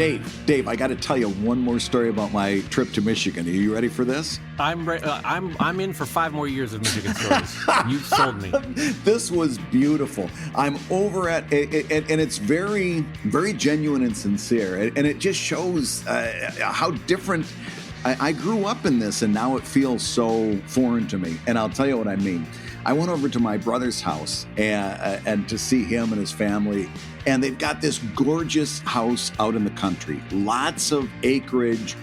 Dave, I got to tell you one more story about my trip to Michigan. Are you ready for this? I'm in for 5 more years of Michigan stories. You've sold me. This was beautiful. I'm over at, and it's very, very genuine and sincere. And it just shows how different I grew up in this, and now it feels so foreign to me. And I'll tell you what I mean. I went over to my brother's house and to see him and his family. And they've got this gorgeous house out in the country. Lots of acreage.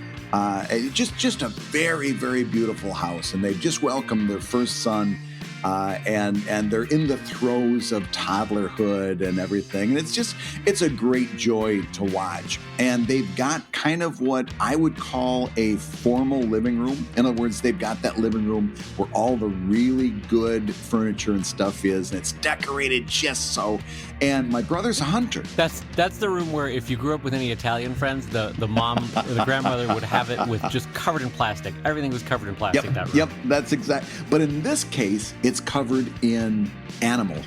Just a very, very beautiful house. And they've just welcomed their first son. And they're in the throes of toddlerhood and everything. And it's a great joy to watch. And they've got kind of what I would call a formal living room. In other words, they've got that living room where all the really good furniture and stuff is, and it's decorated just so. And my brother's a hunter. That's the room where if you grew up with any Italian friends, the mom or the grandmother would have it with just covered in plastic. Everything was covered in plastic. Yep, that's exact. But in this case, it's covered in animal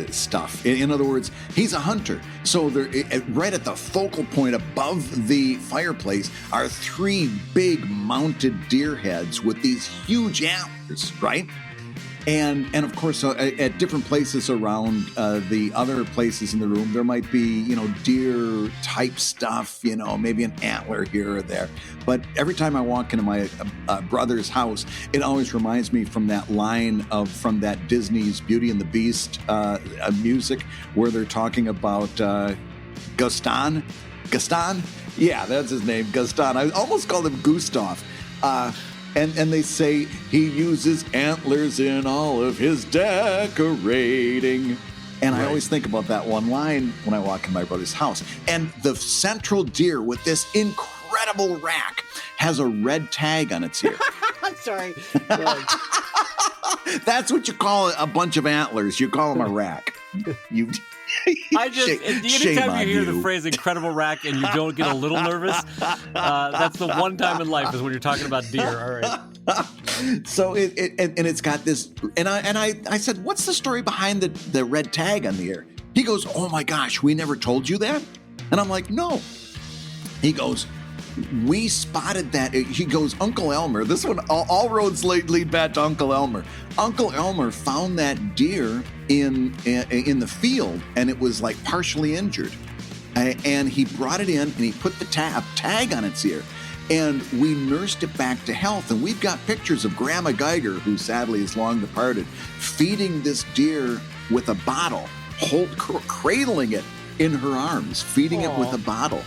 stuff. In other words, he's a hunter. So right at the focal point above the fireplace are 3 big mounted deer heads with these huge antlers, right? And of course, at different places around the other places in the room, there might be, deer type stuff, maybe an antler here or there. But every time I walk into my brother's house, it always reminds me from that line from that Disney's Beauty and the Beast music where they're talking about Gaston? Yeah, that's his name, Gaston. I almost called him Gustav. And they say he uses antlers in all of his decorating. And I always think about that one line when I walk in my brother's house. And the central deer with this incredible rack has a red tag on its ear. I'm sorry. That's what you call a bunch of antlers. You call them a rack. Anytime you hear the phrase "incredible rack" and you don't get a little nervous, that's the one time in life is when you're talking about deer. All right. So it's got this, and I said, "What's the story behind the red tag on the ear?" He goes, "Oh my gosh, we never told you that," and I'm like, "No." He goes, "We spotted that." He goes, "Uncle Elmer." This one, all roads lead back to Uncle Elmer. Uncle Elmer found that deer in the field, and it was like partially injured. And he brought it in, and he put the tag on its ear. And we nursed it back to health. And we've got pictures of Grandma Geiger, who sadly is long departed, feeding this deer with a bottle, cradling it in her arms, feeding it with a bottle.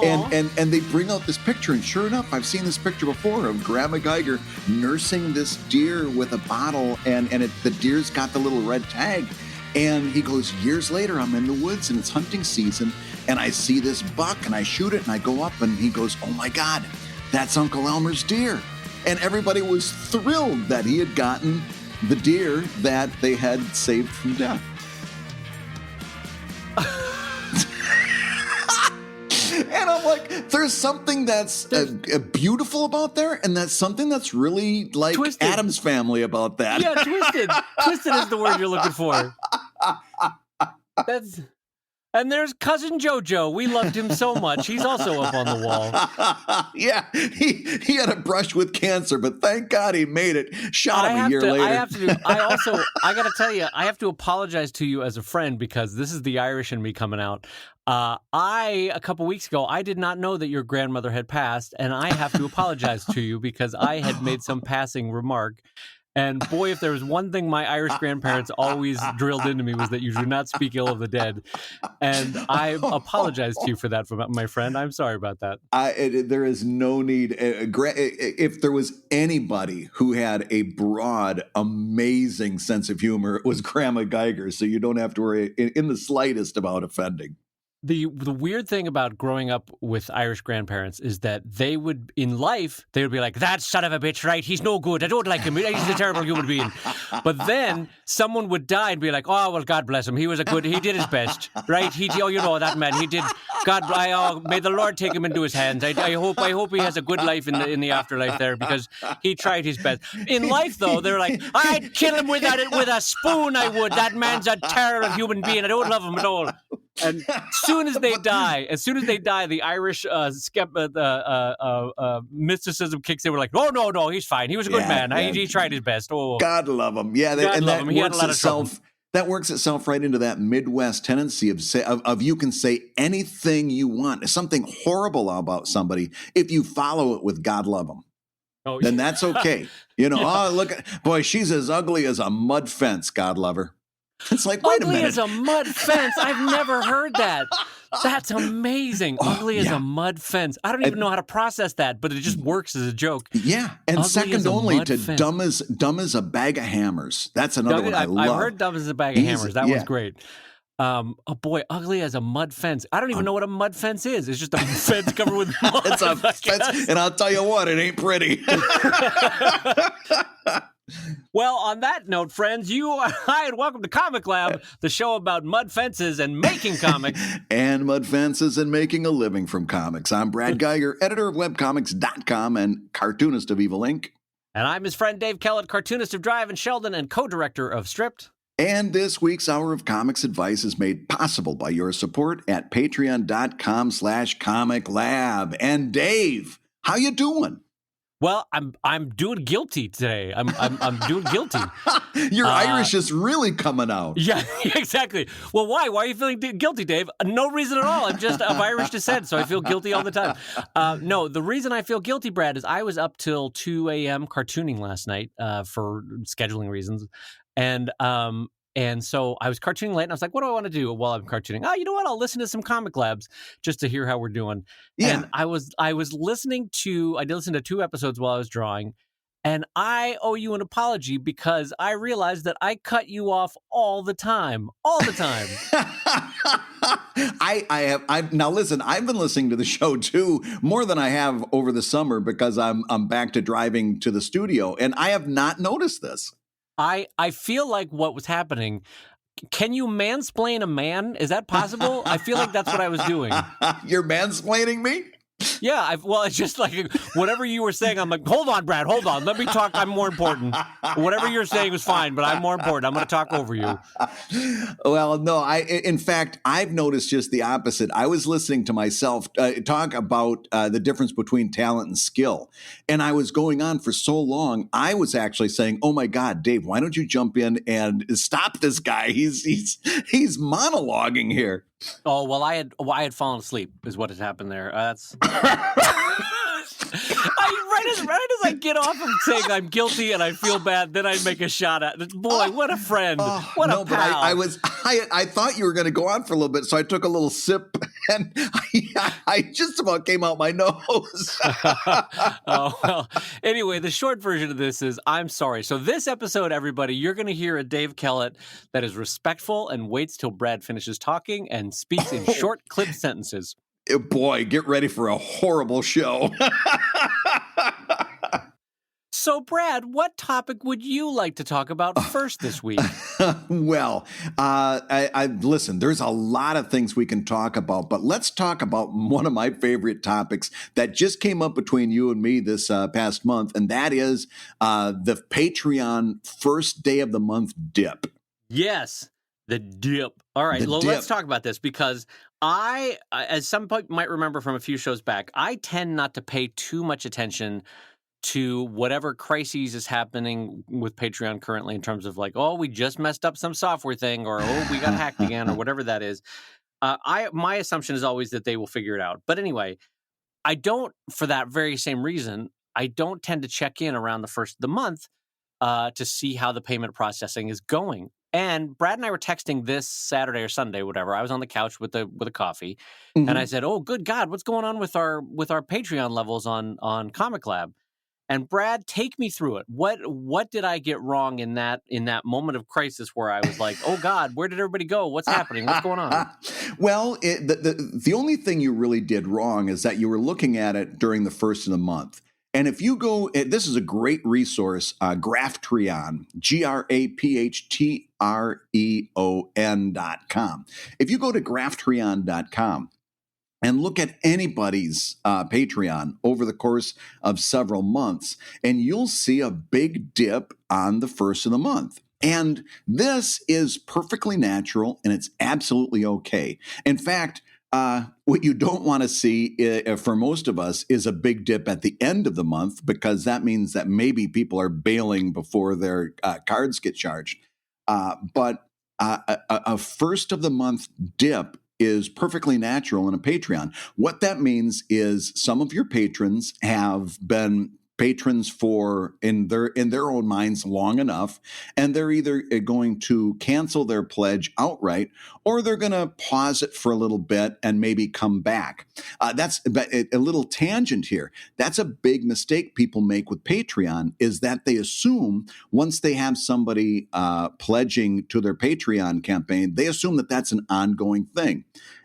And they bring out this picture, and sure enough, I've seen this picture before of Grandma Geiger nursing this deer with a bottle, and the deer's got the little red tag. And he goes, years later, I'm in the woods, and it's hunting season, and I see this buck, and I shoot it, and I go up, and he goes, "Oh my God, that's Uncle Elmer's deer." And everybody was thrilled that he had gotten the deer that they had saved from death. And I'm like, there's something that's beautiful about there, and that's something that's really like Twisted. Addams Family about that. Yeah, twisted. Twisted is the word you're looking for. And there's Cousin Jojo. We loved him so much. He's also up on the wall. Yeah, he had a brush with cancer, but thank God he made it. Shot him a year later. I got to tell you, I have to apologize to you as a friend because this is the Irish in me coming out. A couple weeks ago, I did not know that your grandmother had passed, and I have to apologize to you because I had made some passing remark. And boy, if there was one thing my Irish grandparents always drilled into me was that you do not speak ill of the dead. And I apologize to you for that, my friend. I'm sorry about that. There is no need. If there was anybody who had a broad, amazing sense of humor, it was Grandma Geiger. So you don't have to worry in the slightest about offending. The weird thing about growing up with Irish grandparents is that they would be like, "That son of a bitch, right? He's no good. I don't like him. He's a terrible human being." But then someone would die and be like, "Oh, well, God bless him. He did his best, right? That man, he did. May the Lord take him into his hands. I hope he has a good life in the afterlife there because he tried his best." In life, though, they're like, "I'd kill him with a spoon. I would. That man's a terrible human being. I don't love him at all." And as soon as they die, the Irish mysticism kicks in. We're like, oh, no, he's fine. He was a good man. He tried his best. Oh, God love him. Yeah, God love him. He had a lot of trouble. That works itself right into that Midwest tendency of you can say anything you want, something horrible about somebody. If you follow it with God love him, then that's okay. Oh, look, boy, she's as ugly as a mud fence. God love her. It's like, wait a minute. Ugly as a mud fence. I've never heard that. That's amazing. Ugly as a mud fence. I don't even know how to process that, but it just works as a joke. Yeah, and Ugly second only to dumb as a bag of hammers. That's another one I love. I've heard dumb as a bag of hammers. That one's great. Oh boy, ugly as a mud fence. I don't even know what a mud fence is. It's just a fence covered with mud. It's a fence, and I'll tell you what, it ain't pretty. Well, on that note, friends, hi, and welcome to Comic Lab, the show about mud fences and making comics. And mud fences and making a living from comics. I'm Brad Geiger, editor of webcomics.com and cartoonist of Evil Inc. And I'm his friend Dave Kellett, cartoonist of Drive and Sheldon and co-director of Stripped. And this week's Hour of Comics Advice is made possible by your support at patreon.com/comiclab. And Dave, how you doing? Well, I'm doing guilty today. I'm doing guilty. Your Irish is really coming out. Yeah, exactly. Well, why? Why are you feeling guilty, Dave? No reason at all. I'm just of Irish descent, so I feel guilty all the time. No, the reason I feel guilty, Brad, is I was up till 2 a.m. cartooning last night for scheduling reasons, and so I was cartooning late, and I was like, what do I want to do while I'm cartooning? Oh, you know what? I'll listen to some Comic Labs just to hear how we're doing. Yeah. And I did listen to 2 episodes while I was drawing, and I owe you an apology because I realized that I cut you off all the time. Now listen, I've been listening to the show too, more than I have over the summer because I'm back to driving to the studio, and I have not noticed this. I feel like what was happening. Can you mansplain a man? Is that possible? I feel like that's what I was doing. You're mansplaining me? Yeah, it's just like whatever you were saying. I'm like, hold on, Brad, hold on. Let me talk. I'm more important. Whatever you're saying was fine, but I'm more important. I'm going to talk over you. Well, no, in fact, I've noticed just the opposite. I was listening to myself talk about the difference between talent and skill. And I was going on for so long, I was actually saying, oh my God, Dave, why don't you jump in and stop this guy? He's monologuing here. Oh, well, I had fallen asleep is what had happened there. That's right as I get off of saying I'm guilty and I feel bad, then I make a shot at it. Boy, what a friend. What a pal. But I thought you were going to go on for a little bit, so I took a little sip and I just about came out my nose. Oh, well, anyway, the short version of this is I'm sorry. So this episode, everybody, you're going to hear a Dave Kellett that is respectful and waits till Brad finishes talking and speaks in short clipped sentences. Boy, get ready for a horrible show. So, Brad, what topic would you like to talk about first this week? Well, listen, there's a lot of things we can talk about, but let's talk about one of my favorite topics that just came up between you and me this past month, and that is the Patreon first day of the month dip. Yes, the dip. All right, let's talk about this because I, as some people might remember from a few shows back, I tend not to pay too much attention to whatever crises is happening with Patreon currently in terms of like, oh, we just messed up some software thing, or oh, we got hacked again, or whatever that is. My assumption is always that they will figure it out. But anyway, I don't, for that very same reason, I don't tend to check in around the first of the month to see how the payment processing is going. And Brad and I were texting this Saturday or Sunday, whatever. I was on the couch with a coffee, and I said, "Oh, good God, what's going on with our Patreon levels on Comic Lab?" And Brad, take me through it. What did I get wrong in that moment of crisis where I was like, "Oh God, where did everybody go? What's happening? What's going on?" Well, the only thing you really did wrong is that you were looking at it during the first of the month. And if you go, this is a great resource, Graphtreon, GRAPHTREON.com. If you go to graphtreon.com and look at anybody's Patreon over the course of several months, and you'll see a big dip on the first of the month. And this is perfectly natural and it's absolutely okay. In fact, what you don't want to see for most of us is a big dip at the end of the month, because that means that maybe people are bailing before their cards get charged. But a first of the month dip is perfectly natural in a Patreon. What that means is some of your patrons have been patrons for in their own minds long enough, and they're either going to cancel their pledge outright, or they're going to pause it for a little bit and maybe come back. That's a little tangent here. That's a big mistake people make with Patreon, is that they assume once they have somebody pledging to their Patreon campaign, they assume that that's an ongoing thing.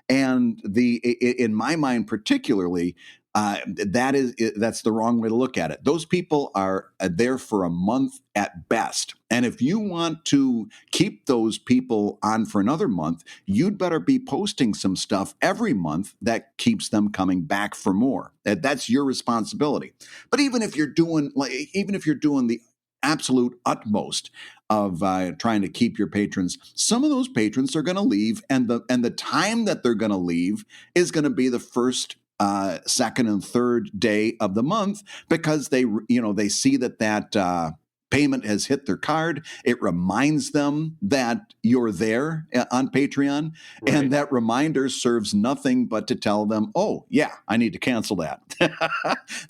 And in my mind particularly, that's the wrong way to look at it. Those people are there for a month at best. And if you want to keep those people on for another month, you'd better be posting some stuff every month that keeps them coming back for more. That's your responsibility. But even if you're doing the absolute utmost of trying to keep your patrons, some of those patrons are going to leave, and the time that they're going to leave is going to be the first, second, and third day of the month, because they see that payment has hit their card. It reminds them that you're there on Patreon, right. And that reminder serves nothing but to tell them, oh yeah, I need to cancel that.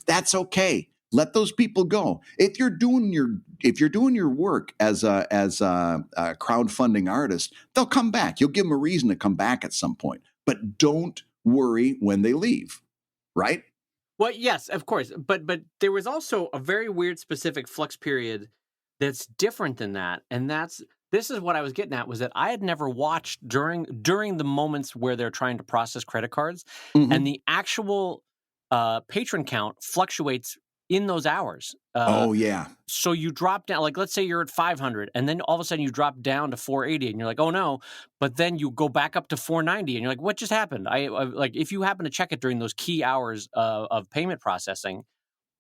That's okay. Let those people go. If you're doing your work as a crowdfunding artist, they'll come back. You'll give them a reason to come back at some point. But don't worry when they leave, right? Well, yes, of course. But there was also a very weird specific flux period that's different than that. And this is what I was getting at, was that I had never watched during the moments where they're trying to process credit cards, mm-hmm. and the actual patron count fluctuates in those hours. Oh, yeah. So you drop down, like, let's say you're at 500, and then all of a sudden you drop down to 480, and you're like, oh no. But then you go back up to 490, and you're like, what just happened? I like, if you happen to check it during those key hours of payment processing,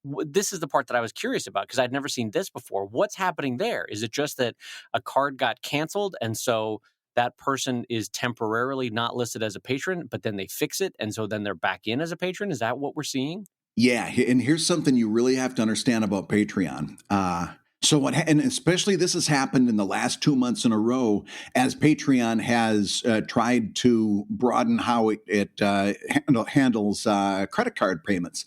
this is the part that I was curious about, because I'd never seen this before. What's happening there? Is it just that a card got canceled, and so that person is temporarily not listed as a patron, but then they fix it, and so then they're back in as a patron? Is that what we're seeing? Yeah, and here's something you really have to understand about Patreon. And especially this has happened in the last 2 months in a row, as Patreon has tried to broaden how it handles credit card payments.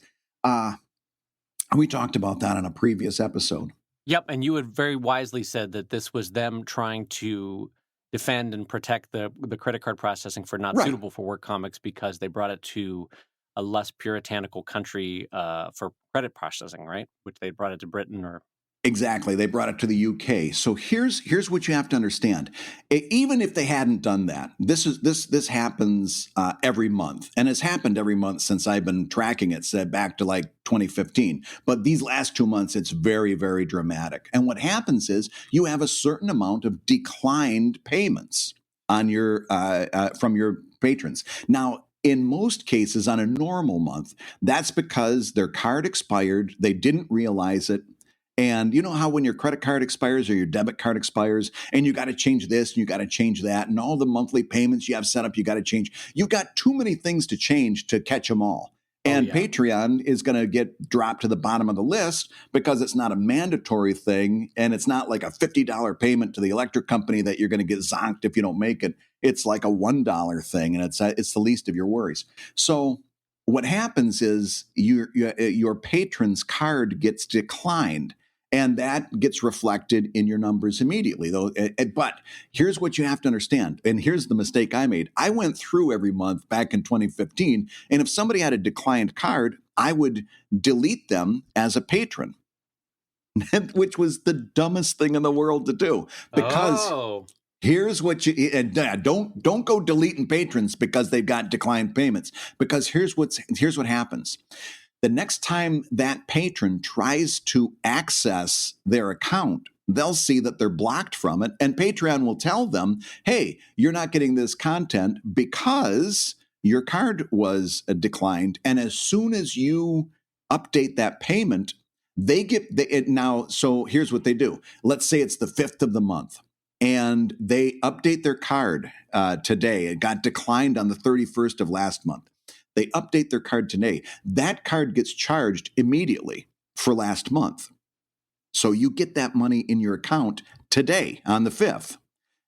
We talked about that in a previous episode. Yep, and you had very wisely said that this was them trying to defend and protect the credit card processing for not suitable for work comics, because they brought it to a less puritanical country for credit processing, right? Which they brought it to Britain, or exactly, they brought it to the UK. So here's what you have to understand. Even if they hadn't done that, this happens every month, and has happened every month since I've been tracking it, said back to like 2015. But these last 2 months, it's very, very dramatic. And what happens is you have a certain amount of declined payments on your from your patrons. Now, in most cases, on a normal month, that's because their card expired, they didn't realize it. And you know how when your credit card expires or your debit card expires, and you got to change this and you got to change that, and all the monthly payments you have set up, you got to change. You've got too many things to change to catch them all. And Patreon is going to get dropped to the bottom of the list because it's not a mandatory thing, and it's not like a $50 payment to the electric company that you're going to get zonked if you don't make it. It's like a $1 thing, and it's the least of your worries. So what happens is your patron's card gets declined, and that gets reflected in your numbers immediately. But here's what you have to understand, and here's the mistake I made. I went through every month back in 2015, and if somebody had a declined card, I would delete them as a patron, which was the dumbest thing in the world to do. Because here's what don't go deleting patrons because they've got declined payments. Because here's what happens. The next time that patron tries to access their account, they'll see that they're blocked from it, and Patreon will tell them, hey, you're not getting this content because your card was declined. And as soon as you update that payment, Now. So here's what they do. Let's say it's the 5th of the month, and they update their card today. It got declined on the 31st of last month. They update their card today. That card gets charged immediately for last month. So you get that money in your account today on the 5th.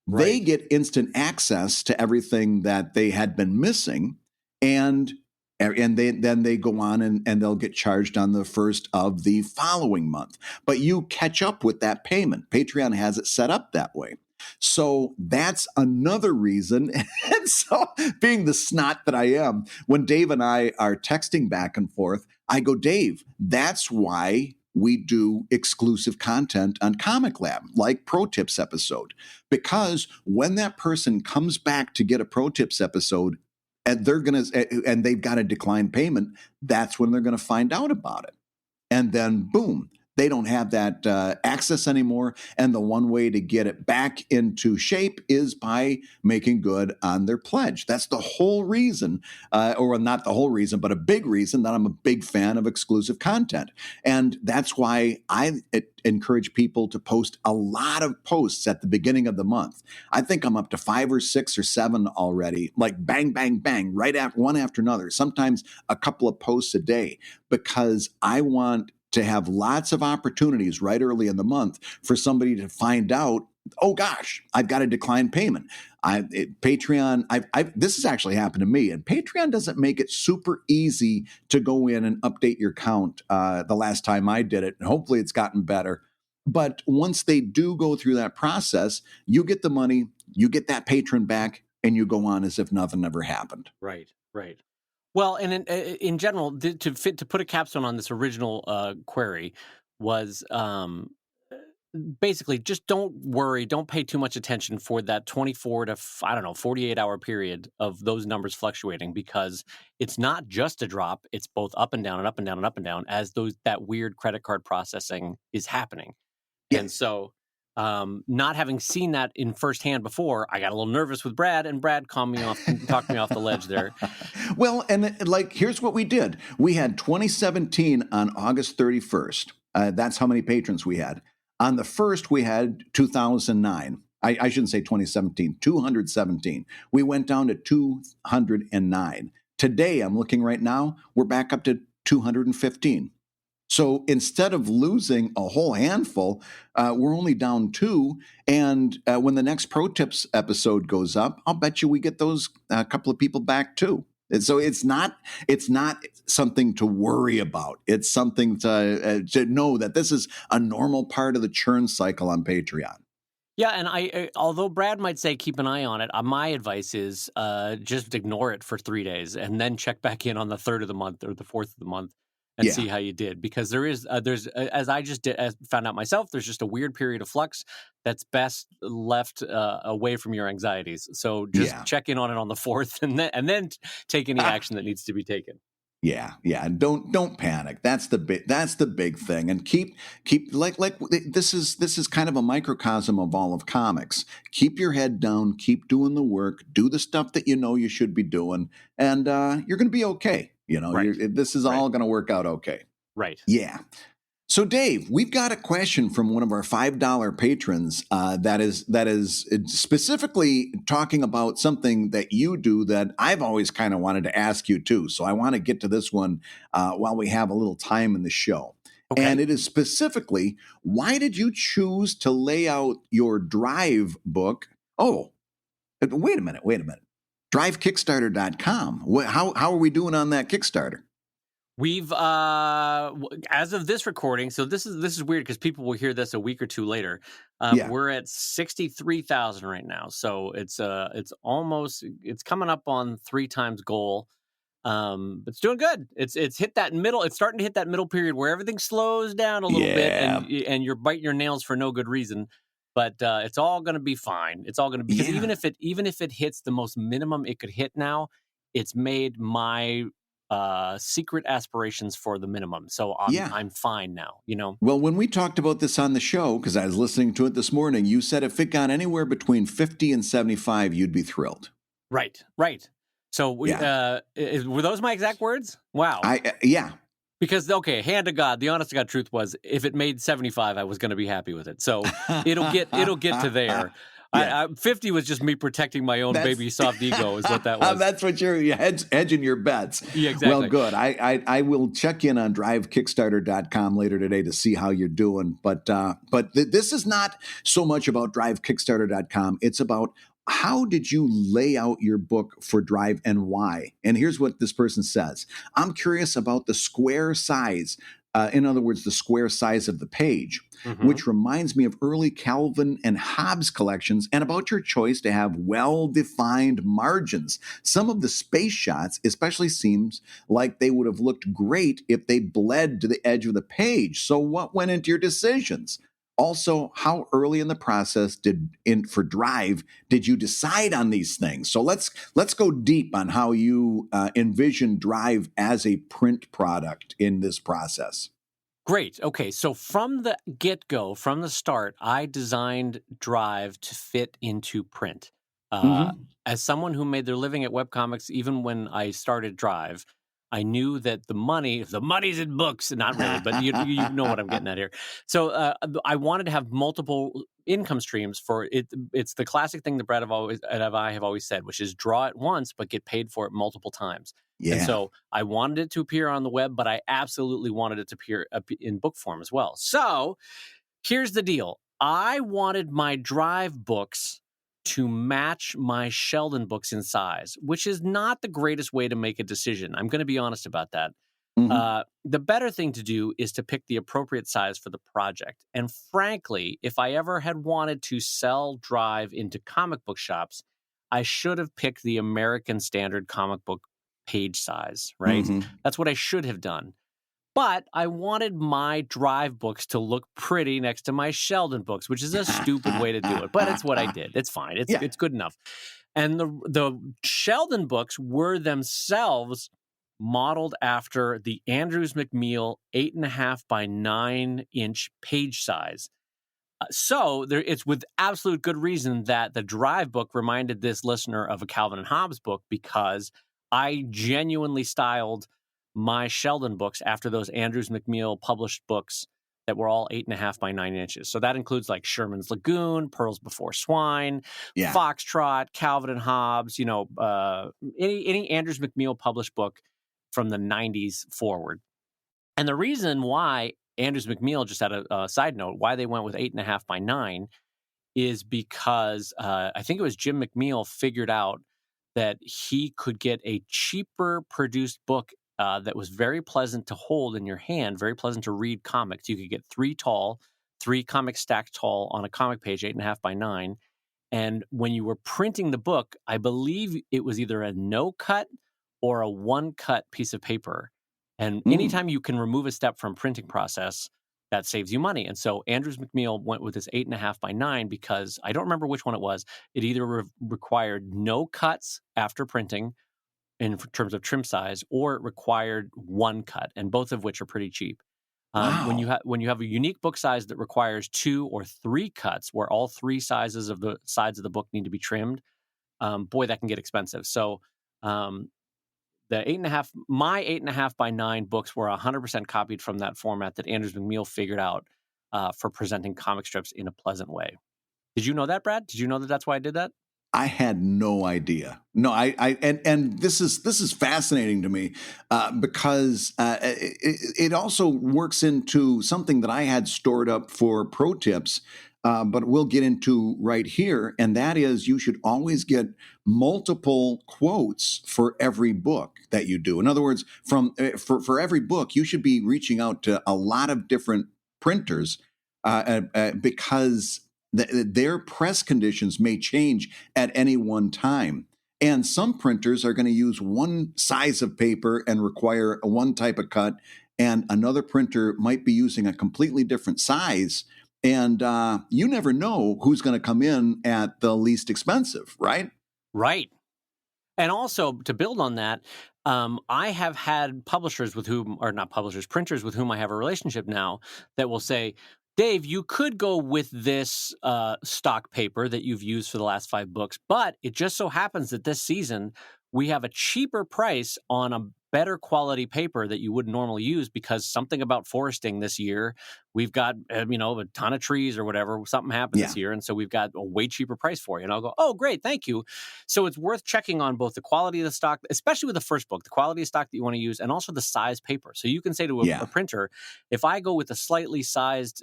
Right. They get instant access to everything that they had been missing, and then they go on and they'll get charged on the 1st of the following month. But you catch up with that payment. Patreon has it set up that way. So that's another reason. And so, being the snot that I am, when Dave and I are texting back and forth, I go, Dave, that's why we do exclusive content on Comic Lab, like ProTips episode. Because when that person comes back to get a ProTips episode, and they've got a declined payment, that's when they're going to find out about it. And then, boom, they don't have that access anymore. And the one way to get it back into shape is by making good on their pledge. That's the whole reason, or not the whole reason, but a big reason that I'm a big fan of exclusive content. And that's why I encourage people to post a lot of posts at the beginning of the month. I think I'm up to 5 or 6 or 7 already, like bang, bang, bang, right after one after another, sometimes a couple of posts a day, because I want to have lots of opportunities right early in the month for somebody to find out, oh gosh, I've got a declined payment. Patreon, this has actually happened to me, and Patreon doesn't make it super easy to go in and update your count. The last time I did it, and hopefully it's gotten better. But once they do go through that process, you get the money, you get that patron back, and you go on as if nothing ever happened. Right. Well, and in general, to put a capstone on this original query was basically just don't worry, don't pay too much attention for that 24 to 48 hour period of those numbers fluctuating, because it's not just a drop; it's both up and down and up and down and up and down as that weird credit card processing is happening. Yeah. And so, not having seen that in firsthand before, I got a little nervous with Brad, and Brad talked me off the ledge there. Well, and here's what we did. We had 2017 on August 31st. That's how many patrons we had. On the 1st, we had 2009. I shouldn't say 2017, 217. We went down to 209. Today, I'm looking right now, we're back up to 215. So instead of losing a whole handful, we're only down 2. And when the next ProTips episode goes up, I'll bet you we get those couple of people back too. And so it's not something to worry about. It's something to know that this is a normal part of the churn cycle on Patreon. Yeah, and although Brad might say keep an eye on it, my advice is just ignore it for 3 days and then check back in on the 3rd of the month or the 4th of the month and see how you did. Because there's as I just found out myself, there's just a weird period of flux that's best left away from your anxieties. So just check in on it on the 4th and then take any action that needs to be taken. Yeah. Don't panic. That's the big thing. And keep like this is kind of a microcosm of all of comics. Keep your head down. Keep doing the work. Do the stuff that you know you should be doing, and you're going to be okay. You know, this is all going to work out okay. Right. Yeah. So, Dave, we've got a question from one of our $5 patrons that is specifically talking about something that you do that I've always kind of wanted to ask you too. So I want to get to this one while we have a little time in the show. Okay. And it is specifically, why did you choose to lay out your Drive book? Oh, wait a minute. DriveKickstarter.com. How are we doing on that Kickstarter? We've as of this recording, so this is weird because people will hear this a week or two later. We're at 63,000 right now, so it's coming up on 3 times goal. It's doing good. It's hit that middle. It's starting to hit that middle period where everything slows down a little bit, and you're biting your nails for no good reason. But it's all going to be fine. It's all going to be, because even if it hits the most minimum it could hit now, it's made my secret aspirations for the minimum. So I'm fine now, you know? Well, when we talked about this on the show, because I was listening to it this morning, you said if it got anywhere between 50 and 75, you'd be thrilled. Right. So were those my exact words? Wow. Because, okay, hand to God, the honest to God truth was, if it made 75, I was going to be happy with it. So it'll get to there. Yeah. 50 was just me protecting my own That's baby soft ego, is what that was. that's what you're hedging your bets. Yeah, exactly. Well, good. I will check in on drivekickstarter.com later today to see how you're doing. But this is not so much about drivekickstarter.com. It's about how did you lay out your book for Drive and why? And here's what this person says. I'm curious about the square size. In other words, the square size of the page, which reminds me of early Calvin and Hobbes collections, and about your choice to have well-defined margins. Some of the space shots especially seems like they would have looked great if they bled to the edge of the page. So what went into your decisions? Also, how early in the process for Drive did you decide on these things? So let's go deep on how you envision Drive as a print product in this process. Great. Okay, so from the get-go, from the start, I designed Drive to fit into print. As someone who made their living at webcomics, even when I started Drive, I knew that the money's in books. Not really, but you know what I'm getting at here. So I wanted to have multiple income streams for it. It's the classic thing that Brad and I have always said, which is draw it once, but get paid for it multiple times. Yeah. And so I wanted it to appear on the web, but I absolutely wanted it to appear in book form as well. So here's the deal. I wanted my Drive books to match my Sheldon books in size, which is not the greatest way to make a decision. I'm going to be honest about that. The better thing to do is to pick the appropriate size for the project. And frankly, if I ever had wanted to sell Drive into comic book shops, I should have picked the American standard comic book page size, right? That's what I should have done. But I wanted my Drive books to look pretty next to my Sheldon books, which is a stupid way to do it. But it's what I did. It's fine. It's good enough. And the Sheldon books were themselves modeled after the Andrews McMeel 8.5 by 9-inch page size. So it's with absolute good reason that the Drive book reminded this listener of a Calvin and Hobbes book, because I genuinely styled my Sheldon books after those Andrews McMeel published books that were all 8.5 by 9 inches. So that includes like Sherman's Lagoon, Pearls Before Swine, Foxtrot, Calvin and Hobbes, any Andrews McMeel published book from the 90s forward. And the reason why Andrews McMeel, just at a side note, why they went with 8.5 by 9 is because I think it was Jim McMeel figured out that he could get a cheaper produced book that was very pleasant to hold in your hand, very pleasant to read comics. You could get 3 comics stacked tall on a comic page, 8.5 by 9. And when you were printing the book, I believe it was either a no cut or a 1-cut piece of paper. And anytime you can remove a step from printing process, that saves you money. And so Andrews McMeel went with this 8.5 by 9 because I don't remember which one it was. It either required no cuts after printing in terms of trim size, or it required 1 cut, and both of which are pretty cheap. When you have a unique book size that requires 2 or 3 cuts, where all 3 sizes of the sides of the book need to be trimmed, boy, that can get expensive. So my 8.5 by 9 books were 100% copied from that format that Andrews McMeel figured out for presenting comic strips in a pleasant way. Did you know that, Brad? Did you know that that's why I did that? I had no idea. No, and this is fascinating to me because it also works into something that I had stored up for ProTips, but we'll get into right here, and that is you should always get multiple quotes for every book that you do. In other words, for every book, you should be reaching out to a lot of different printers because their press conditions may change at any one time. And some printers are going to use one size of paper and require one type of cut, and another printer might be using a completely different size. And you never know who's going to come in at the least expensive, right? Right. And also, to build on that, I have had printers with whom I have a relationship now that will say, Dave, you could go with this stock paper that you've used for the last 5 books, but it just so happens that this season we have a cheaper price on a better quality paper that you wouldn't normally use because something about foresting this year, we've got, a ton of trees or whatever, something happened this year. And so we've got a way cheaper price for you. And I'll go, oh, great, thank you. So it's worth checking on both the quality of the stock, especially with the first book, the quality of stock that you want to use, and also the size paper. So you can say to a printer, if I go with a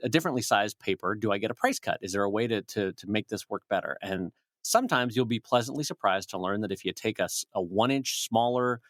differently sized paper, do I get a price cut? Is there a way to make this work better? And sometimes you'll be pleasantly surprised to learn that if you take a 1 inch smaller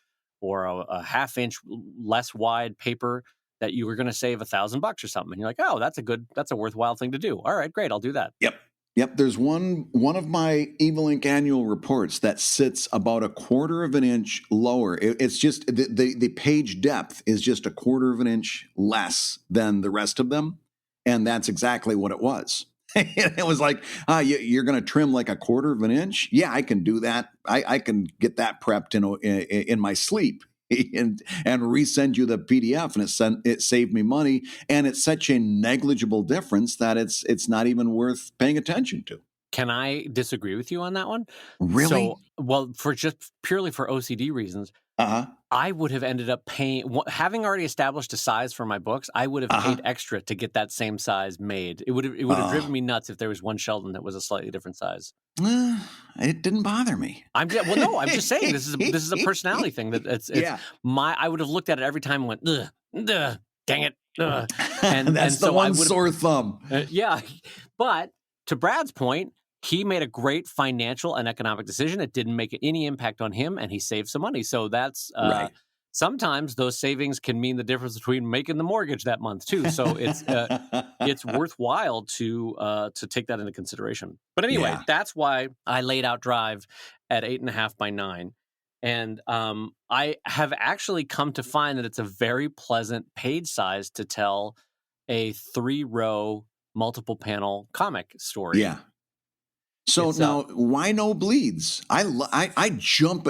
or a half inch less wide paper, that you were going to save $1,000 or something. And you're like, oh, that's a worthwhile thing to do. All right, great. I'll do that. Yep. There's one of my Evil Ink annual reports that sits about 1/4 of an inch lower. It's just the page depth is just 1/4 of an inch less than the rest of them. And that's exactly what it was. It was like, you're going to trim like 1/4 of an inch? Yeah, I can do that. I can get that prepped in my sleep and resend you the PDF, and it saved me money. And it's such a negligible difference that it's not even worth paying attention to. Can I disagree with you on that one? Really? So, well, for just purely for OCD reasons, I would have ended up paying, having already established a size for my books, I would have paid extra to get that same size made. It would have driven me nuts if there was one Sheldon that was a slightly different size. It didn't bother me. I'm just saying this is a personality thing that I would have looked at it every time and went, ugh, dang it. And that's the one sore thumb. But to Brad's point, he made a great financial and economic decision. It didn't make any impact on him, and he saved some money. So that's right. Sometimes those savings can mean the difference between making the mortgage that month too. So it's worthwhile to take that into consideration. But anyway, that's why I laid out Drive at 8.5 by 9. And I have actually come to find that it's a very pleasant page size to tell a 3-row multiple panel comic story. Yeah. So now, why no bleeds? I jump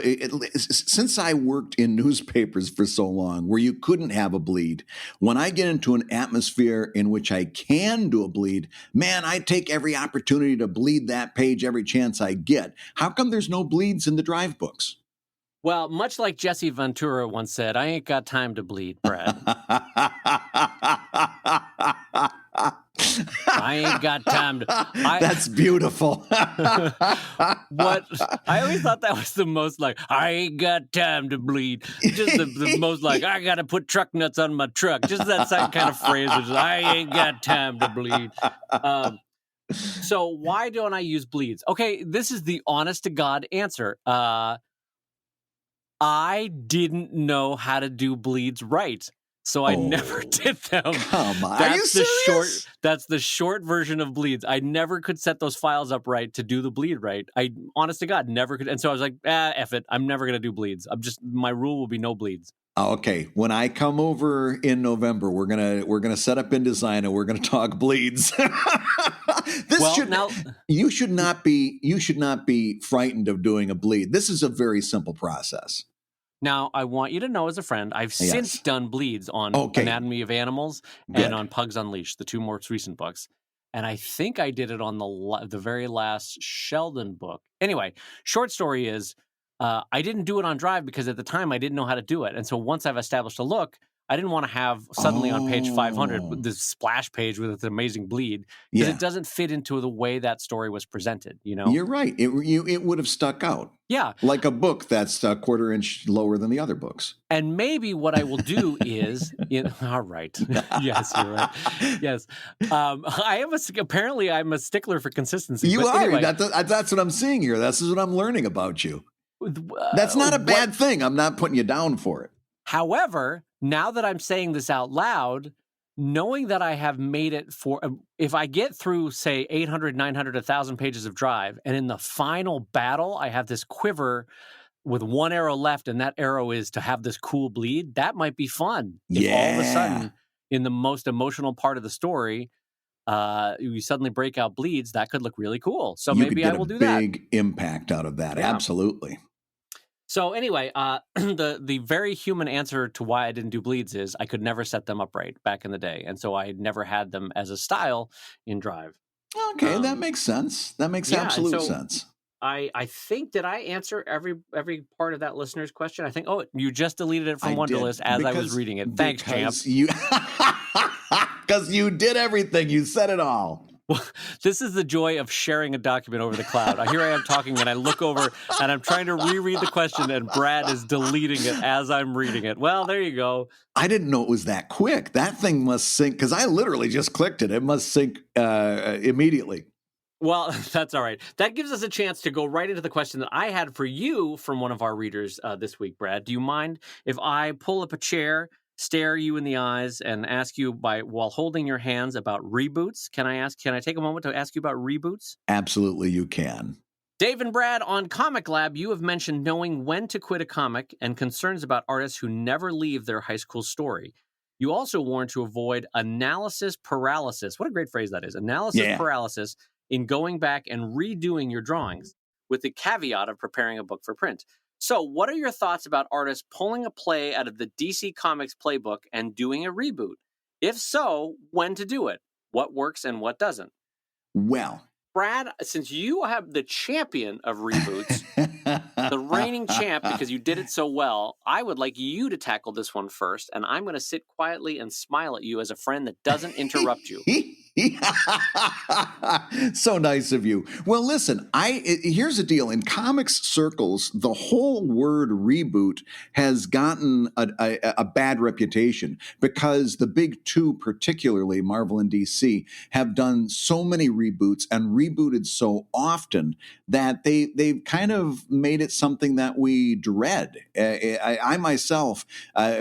since I worked in newspapers for so long, where you couldn't have a bleed. When I get into an atmosphere in which I can do a bleed, man, I take every opportunity to bleed that page every chance I get. How come there's no bleeds in the Drive books? Well, much like Jesse Ventura once said, I ain't got time to bleed, Brad. I ain't got time to. That's beautiful. What I always thought that was the most like, I ain't got time to bleed. Just the most like, I got to put truck nuts on my truck. Just that kind of phrase, which is, I ain't got time to bleed. So why don't I use bleeds? Okay, this is the honest to God answer. I didn't know how to do bleeds right. So I never did them. Come on, are you serious? That's the short version of bleeds. I never could set those files up right to do the bleed right. I, honest to God, never could. And so I was like, F it. I'm never going to do bleeds. My rule will be no bleeds. Okay. When I come over in November, we're gonna set up InDesign and we're gonna talk bleeds. You should not be frightened of doing a bleed. This is a very simple process. Now, I want you to know as a friend, I've since done bleeds on Anatomy of Animals and on Pugs Unleashed, the 2 most recent books. And I think I did it on the very last Sheldon book. Anyway, short story is, I didn't do it on Drive because at the time I didn't know how to do it. And so once I've established a look, I didn't want to have suddenly on page 500 this splash page with this amazing bleed because it doesn't fit into the way that story was presented. You know, you're right. It would have stuck out. Yeah, like a book that's 1/4 inch lower than the other books. And maybe what I will do is, all right, yes, you're right. Yes, apparently I'm a stickler for consistency. You are. Anyway, that's what I'm seeing here. This is what I'm learning about you. That's not a bad thing. I'm not putting you down for it. However, now that I'm saying this out loud, knowing that I have made it for, if I get through, say, 800, 900, 1,000 pages of Drive, and in the final battle, I have this quiver with one arrow left, and that arrow is to have this cool bleed, that might be fun. If all of a sudden, in the most emotional part of the story, you suddenly break out bleeds, that could look really cool. So maybe I will do that. Big impact out of that. Yeah. Absolutely. So anyway, the very human answer to why I didn't do bleeds is I could never set them up right back in the day. And so I had never had them as a style in Drive. Okay, that makes sense. That makes absolute sense. I think, did I answer every part of that listener's question? I think, oh, you just deleted it from I Wunderlist did as I was reading it. Thanks, champ. because you because you did everything. You said it all. Well, this is the joy of sharing a document over the cloud. Here I am talking, and I look over, and I'm trying to reread the question, and Brad is deleting it as I'm reading it. Well, there you go. I didn't know it was that quick. That thing must sync, because I literally just clicked it. It must sync immediately. Well, that's all right. That gives us a chance to go right into the question that I had for you from one of our readers this week, Brad. Do you mind if I pull up a chair, stare you in the eyes, and ask you while holding your hands about reboots? Can I take a moment to ask you about reboots? Absolutely, you can. Dave and Brad, on Comic Lab, you have mentioned knowing when to quit a comic and concerns about artists who never leave their high school story. You also warn to avoid analysis paralysis. What a great phrase that is. Analysis paralysis in going back and redoing your drawings, with the caveat of preparing a book for print. So what are your thoughts about artists pulling a play out of the DC Comics playbook and doing a reboot? If so, when to do it? What works and what doesn't? Well, Brad, since you have the champion of reboots, the reigning champ, because you did it so well, I would like you to tackle this one first, and I'm going to sit quietly and smile at you as a friend that doesn't interrupt you. So nice of you. Well, listen, here's the deal. In comics circles, the whole word reboot has gotten a bad reputation because the big two, particularly Marvel and DC, have done so many reboots and rebooted so often that they've kind of made it something that we dread. I myself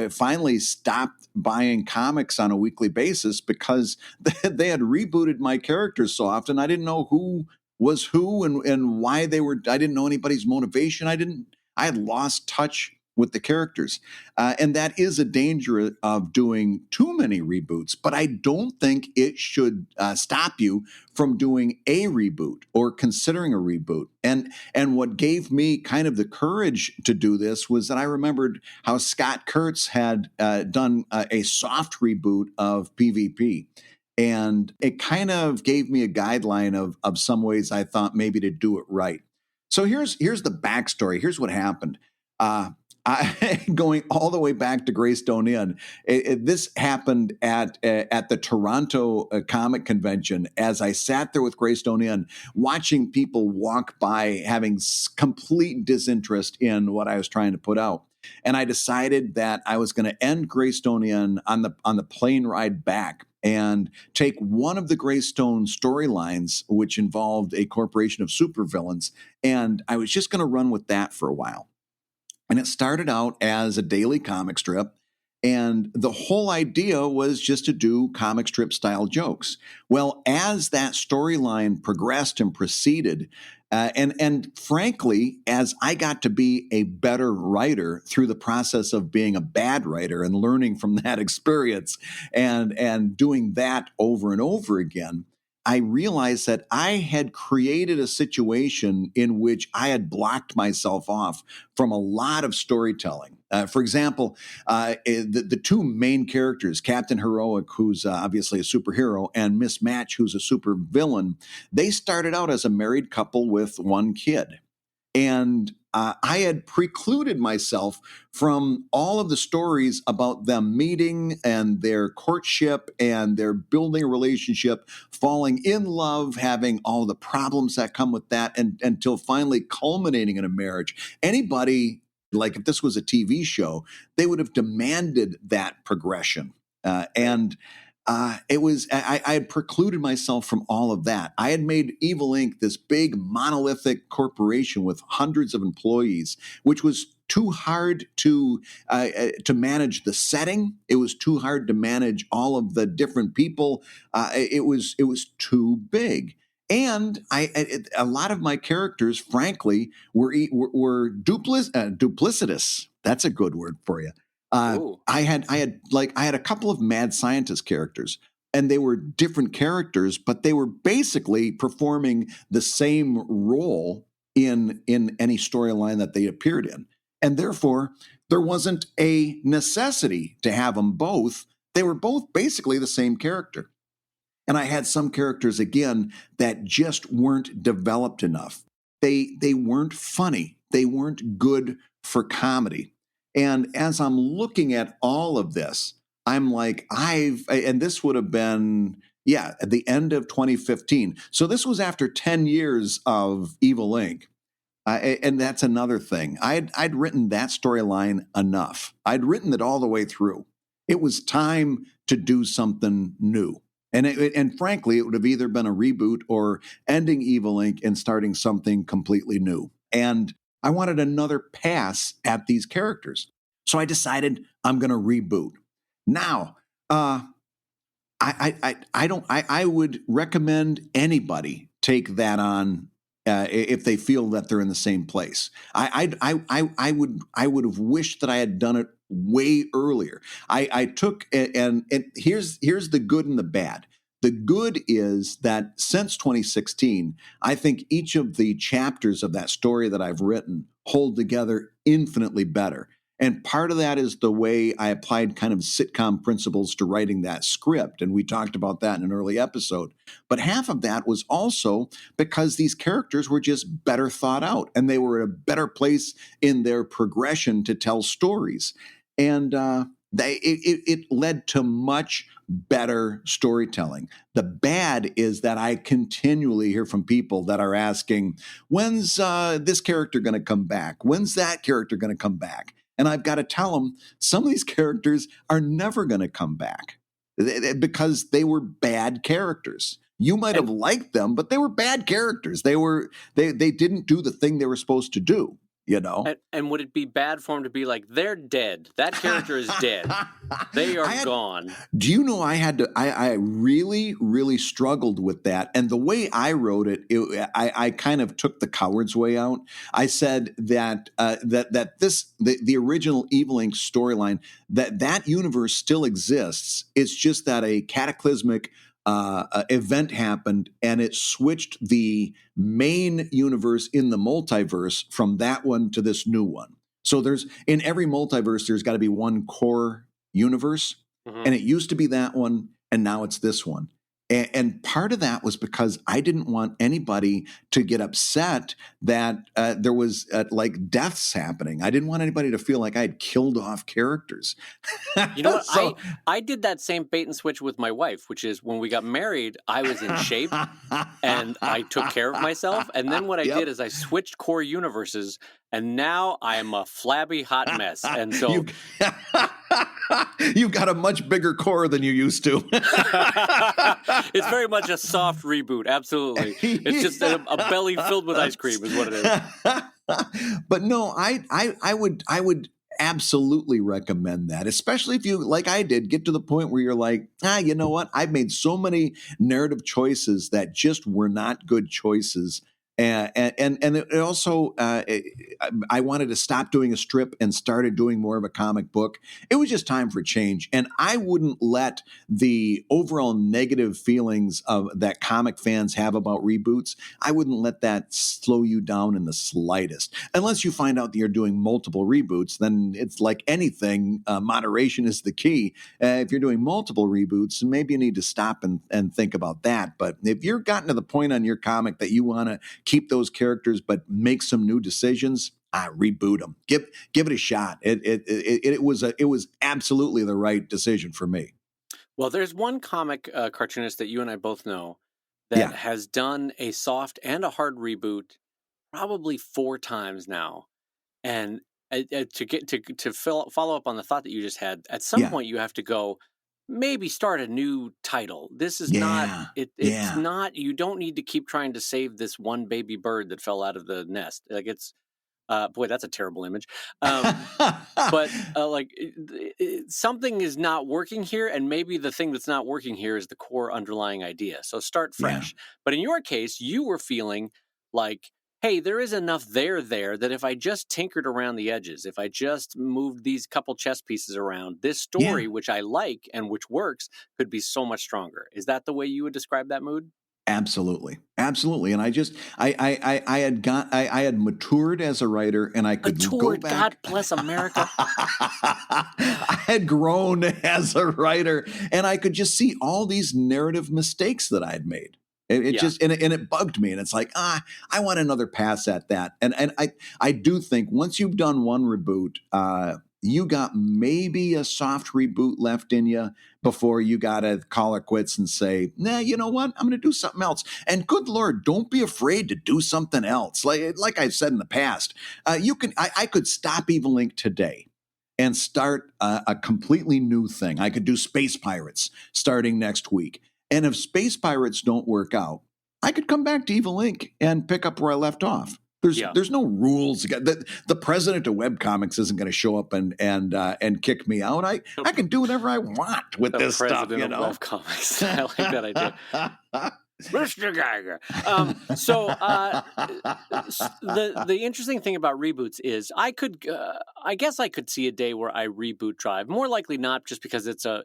finally stopped buying comics on a weekly basis because they had rebooted my characters so often. I didn't know who was who and why they were. I didn't know anybody's motivation. I had lost touch with the characters. And that is a danger of doing too many reboots, but I don't think it should stop you from doing a reboot or considering a reboot. And what gave me kind of the courage to do this was that I remembered how Scott Kurtz had done a soft reboot of PvP. And it kind of gave me a guideline of some ways I thought maybe to do it right. So here's the backstory. Here's what happened. Going all the way back to Greystone Inn, this happened at the Toronto Comic Convention as I sat there with Greystone Inn, watching people walk by having complete disinterest in what I was trying to put out. And I decided that I was going to end Greystone Inn on the plane ride back and take one of the Greystone storylines, which involved a corporation of supervillains, and I was just going to run with that for a while. And it started out as a daily comic strip, and the whole idea was just to do comic strip style jokes. Well, as that storyline progressed and proceeded, and frankly, as I got to be a better writer through the process of being a bad writer and learning from that experience and doing that over and over again, I realized that I had created a situation in which I had blocked myself off from a lot of storytelling. For example, the two main characters, Captain Heroic, who's obviously a superhero, and Miss Match, who's a super villain, they started out as a married couple with one kid. And I had precluded myself from all of the stories about them meeting and their courtship and their building a relationship, falling in love, having all the problems that come with that, and until finally culminating in a marriage. Anybody, like if this was a TV show, they would have demanded that progression. It was I had precluded myself from all of that. I had made Evil Inc. this big monolithic corporation with hundreds of employees, which was too hard to manage the setting. It was too hard to manage all of the different people. It was too big. And a lot of my characters, frankly, were duplicitous. That's a good word for you. I had a couple of mad scientist characters, and they were different characters, but they were basically performing the same role in any storyline that they appeared in. And therefore, there wasn't a necessity to have them both. They were both basically the same character. And I had some characters, again, that just weren't developed enough. they weren't funny. They weren't good for comedy. And as I'm looking at all of this, I'm like, and this would have been, at the end of 2015. So this was after 10 years of Evil Inc. And that's another thing. I'd written that storyline enough. I'd written it all the way through. It was time to do something new. And frankly, it would have either been a reboot or ending Evil Inc. and starting something completely new. And I wanted another pass at these characters. So I decided I'm going to reboot. Now, I would recommend anybody take that on if they feel that they're in the same place. I would have wished that I had done it way earlier. I took and here's the good and the bad. The good is that since 2016, I think each of the chapters of that story that I've written hold together infinitely better. And part of that is the way I applied kind of sitcom principles to writing that script. And we talked about that in an early episode. But half of that was also because these characters were just better thought out and they were at a better place in their progression to tell stories. And it led to much better storytelling. The bad is that I continually hear from people that are asking, when's this character going to come back? When's that character going to come back? And I've got to tell them some of these characters are never going to come back because they were bad characters. You might have liked them, but they were bad characters. They didn't do the thing they were supposed to do, you know? And would it be bad for him to be like, they're dead. That character is dead. They are gone. Do you know I really, really struggled with that. And the way I wrote it, I kind of took the coward's way out. I said that the original Evil Inc. storyline, that universe still exists. It's just that a cataclysmic event happened and it switched the main universe in the multiverse from that one to this new one. So in every multiverse, there's got to be one core universe. Mm-hmm. And it used to be that one, and now it's this one. And part of that was because I didn't want anybody to get upset that there was like deaths happening. I didn't want anybody to feel like I had killed off characters. You know what? I did that same bait and switch with my wife, which is when we got married, I was in shape and I took care of myself. And then what I did is I switched core universes, and now I am a flabby hot mess. And so you've got a much bigger core than you used to. It's very much a soft reboot. Absolutely. It's just a belly filled with ice cream is what it is. But no, I would absolutely recommend that, especially if you, like I did, get to the point where you're like, you know what? I've made so many narrative choices that just were not good choices. And it also, I wanted to stop doing a strip and started doing more of a comic book. It was just time for change. And I wouldn't let the overall negative feelings that comic fans have about reboots, I wouldn't let that slow you down in the slightest. Unless you find out that you're doing multiple reboots, then it's like anything, moderation is the key. If you're doing multiple reboots, maybe you need to stop and think about that. But if you're gotten to the point on your comic that you want to keep those characters, but make some new decisions, reboot them. Give it a shot. It was absolutely the right decision for me. Well, there's one comic cartoonist that you and I both know that has done a soft and a hard reboot probably 4 times now. And to follow up on the thought that you just had, at some point you have to go, maybe start a new title. This is not, it's not, you don't need to keep trying to save this one baby bird that fell out of the nest. Like it's, boy, that's a terrible image. But something is not working here. And maybe the thing that's not working here is the core underlying idea. So start fresh. But in your case, you were feeling like, hey, there is enough there that if I just tinkered around the edges, if I just moved these couple chess pieces around, this story, which I like and which works, could be so much stronger. Is that the way you would describe that mood? Absolutely. And I had matured as a writer, and I could go back. God bless America. I had grown as a writer, and I could just see all these narrative mistakes that I had made. It just and it bugged me, and it's like I want another pass at that. And I do think once you've done one reboot, you got maybe a soft reboot left in you before you got to call it quits and say, nah, you know what? I'm going to do something else. And good Lord, don't be afraid to do something else. Like I've said in the past, I could stop Evil Inc. today and start a completely new thing. I could do Space Pirates starting next week. And if Space Pirates don't work out, I could come back to Evil Inc. and pick up where I left off. There's no rules. The president of webcomics isn't going to show up and kick me out. I can do whatever I want with this stuff. The president of webcomics. I like that idea. Mr. Geiger. The interesting thing about reboots is I guess I could see a day where I reboot Drive. More likely not, just because it's a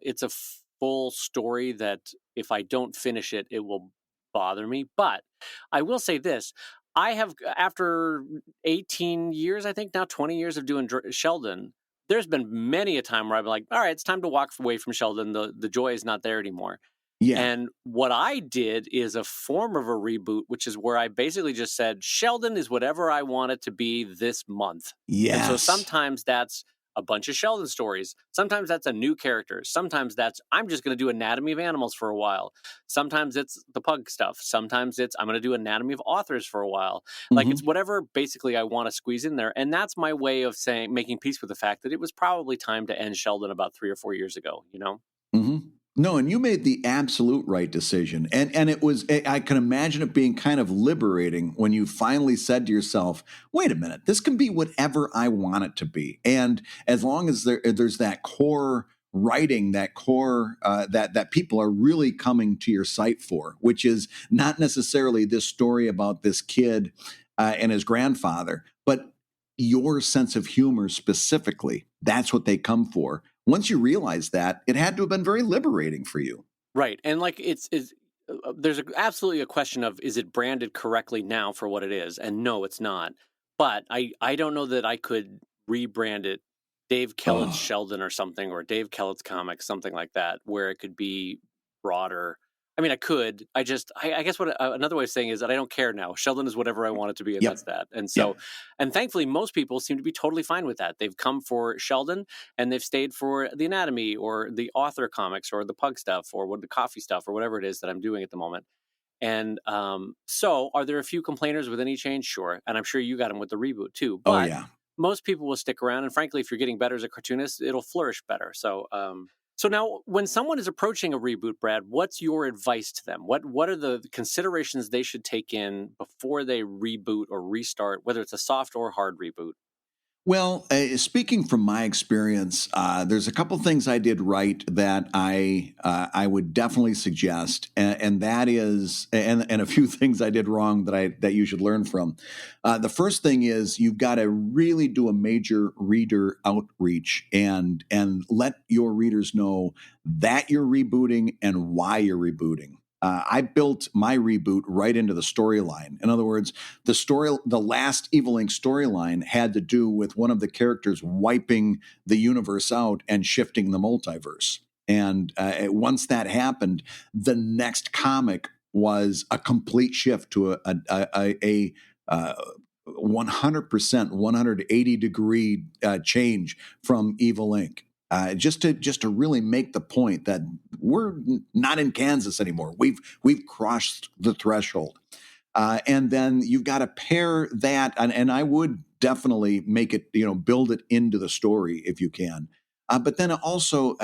full story that if I don't finish it, it will bother me. But I will say this. I have, after 18 years, I think now 20 years of doing Sheldon, there's been many a time where I've been like, all right, it's time to walk away from Sheldon. The joy is not there anymore. Yeah. And what I did is a form of a reboot, which is where I basically just said, Sheldon is whatever I want it to be this month. Yes. And so sometimes that's a bunch of Sheldon stories. Sometimes that's a new character. Sometimes that's, I'm just going to do Anatomy of Animals for a while. Sometimes it's the Pug stuff. Sometimes it's, I'm going to do Anatomy of Authors for a while. Like it's whatever basically I want to squeeze in there. And that's my way of saying, making peace with the fact that it was probably time to end Sheldon about 3 or 4 years ago, you know? Mm-hmm. No, and you made the absolute right decision. And it was, I can imagine it being kind of liberating when you finally said to yourself, wait a minute, this can be whatever I want it to be. And as long as there's that core writing, that core that people are really coming to your site for, which is not necessarily this story about this kid and his grandfather, but your sense of humor specifically. That's what they come for. Once you realize that, it had to have been very liberating for you. Right. And like there's absolutely a question of, is it branded correctly now for what it is? And no, it's not. But I don't know that I could rebrand it Dave Kellett's Sheldon or something, or Dave Kellett's Comics, something like that, where it could be broader. I mean, I could. I guess what another way of saying is that I don't care now. Sheldon is whatever I want it to be, and that's that. And so, and thankfully, most people seem to be totally fine with that. They've come for Sheldon, and they've stayed for the Anatomy, or the Author comics, or the Pug stuff, or the Coffee stuff, or whatever it is that I'm doing at the moment. And so, are there a few complainers with any change? Sure. And I'm sure you got them with the reboot, too. But most people will stick around. And frankly, if you're getting better as a cartoonist, it'll flourish better. So, so now, when someone is approaching a reboot, Brad, what's your advice to them? What are the considerations they should take in before they reboot or restart, whether it's a soft or hard reboot? Well, speaking from my experience, there's a couple things I did right that I would definitely suggest, and that is, and a few things I did wrong that you should learn from. The first thing is you've got to really do a major reader outreach and let your readers know that you're rebooting and why you're rebooting. I built my reboot right into the storyline. In other words, the last Evil Inc. storyline had to do with one of the characters wiping the universe out and shifting the multiverse. And once that happened, the next comic was a complete shift to a 100%, 180 degree change from Evil Inc. Just to really make the point that we're not in Kansas anymore. We've crossed the threshold, and then you've got to pair that, and I would definitely make it, build it into the story if you can. But then also,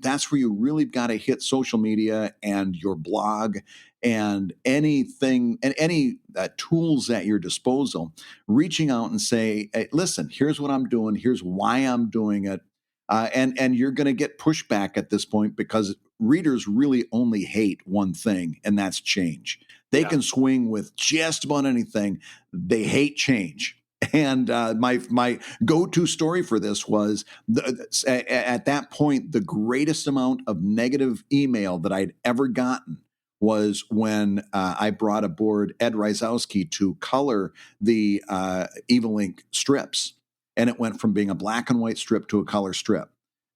that's where you really got to hit social media and your blog and anything and any tools at your disposal, reaching out and say, hey, listen, here's what I'm doing. Here's why I'm doing it. And you're going to get pushback at this point because readers really only hate one thing, and that's change. They can swing with just about anything. They hate change. And my go-to story for this was, at that point, the greatest amount of negative email that I'd ever gotten was when I brought aboard Ed Rysowski to color the Evil Inc. strips. And it went from being a black and white strip to a color strip.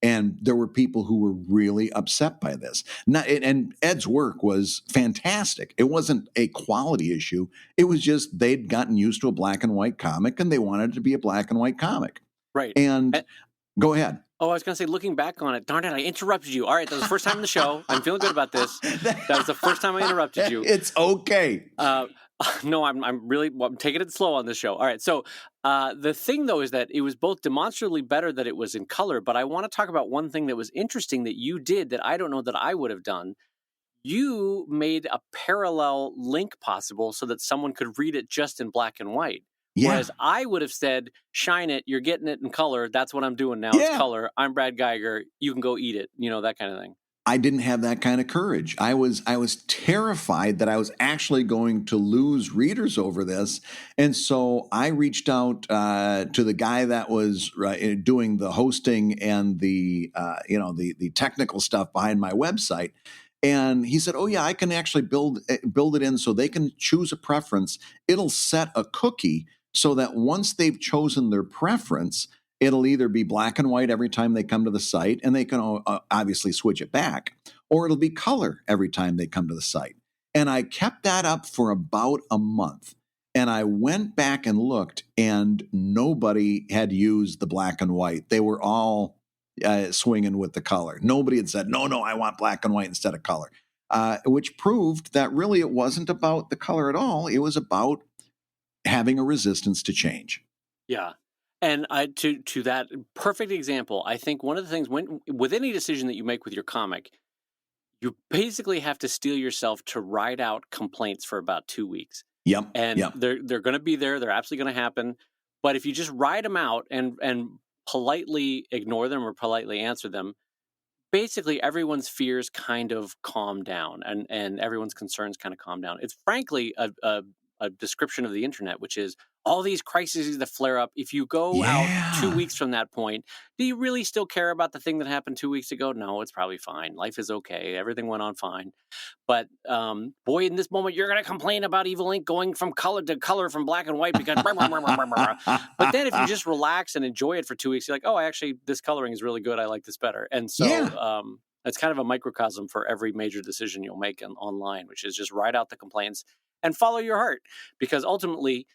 And there were people who were really upset by this. And Ed's work was fantastic. It wasn't a quality issue. It was just they'd gotten used to a black and white comic and they wanted it to be a black and white comic. Right. And go ahead. Oh, I was going to say, looking back on it, darn it, I interrupted you. All right, that was the first time in the show. I'm feeling good about this. That was the first time I interrupted you. It's okay. No, I'm taking it slow on this show. All right, so the thing, though, is that it was both demonstrably better that it was in color, but I want to talk about one thing that was interesting that you did that I don't know that I would have done. You made a parallel link possible so that someone could read it just in black and white. Yeah. Whereas I would have said, shine it, you're getting it in color. That's what I'm doing now. Yeah. It's color. I'm Brad Geiger. You can go eat it. That kind of thing. I didn't have that kind of courage. I was terrified that I was actually going to lose readers over this. And so I reached out to the guy that was doing the hosting and the technical stuff behind my website. And he said, oh, yeah, I can actually build it in so they can choose a preference. It'll set a cookie so that once they've chosen their preference, it'll either be black and white every time they come to the site, and they can obviously switch it back, or it'll be color every time they come to the site. And I kept that up for about a month. And I went back and looked, and nobody had used the black and white. They were all swinging with the color. Nobody had said, no, I want black and white instead of color, which proved that really it wasn't about the color at all. It was about having a resistance to change. Yeah. And to that perfect example, I think one of the things with any decision that you make with your comic, you basically have to steel yourself to ride out complaints for about 2 weeks. Yep. And they're going to be there. They're absolutely going to happen. But if you just ride them out and politely ignore them or politely answer them, basically everyone's fears kind of calm down and everyone's concerns kind of calm down. It's frankly a description of the internet, which is all these crises that flare up. If you go out 2 weeks from that point, do you really still care about the thing that happened 2 weeks ago? No, it's probably fine. Life is okay. Everything went on fine. But boy, in this moment, you're going to complain about Evil Ink going from color to color from black and white because. But then if you just relax and enjoy it for 2 weeks, you're like, oh, actually, this coloring is really good. I like this better. And so it's kind of a microcosm for every major decision you'll make online, which is just ride out the complaints and follow your heart, because ultimately,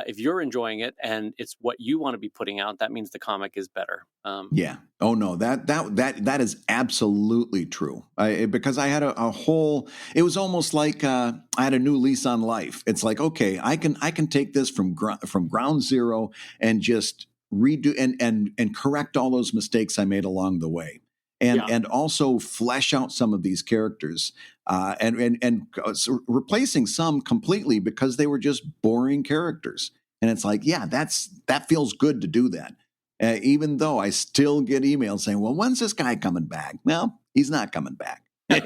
if you're enjoying it and it's what you want to be putting out, that means the comic is better. Yeah. Oh no, that is absolutely true. Because I had a whole. It was almost like I had a new lease on life. It's like, okay, I can take this from ground zero and just redo and correct all those mistakes I made along the way. And also flesh out some of these characters and replacing some completely because they were just boring characters. And it's like, yeah, that feels good to do that. Even though I still get emails saying, well, when's this guy coming back? Well, he's not coming back. It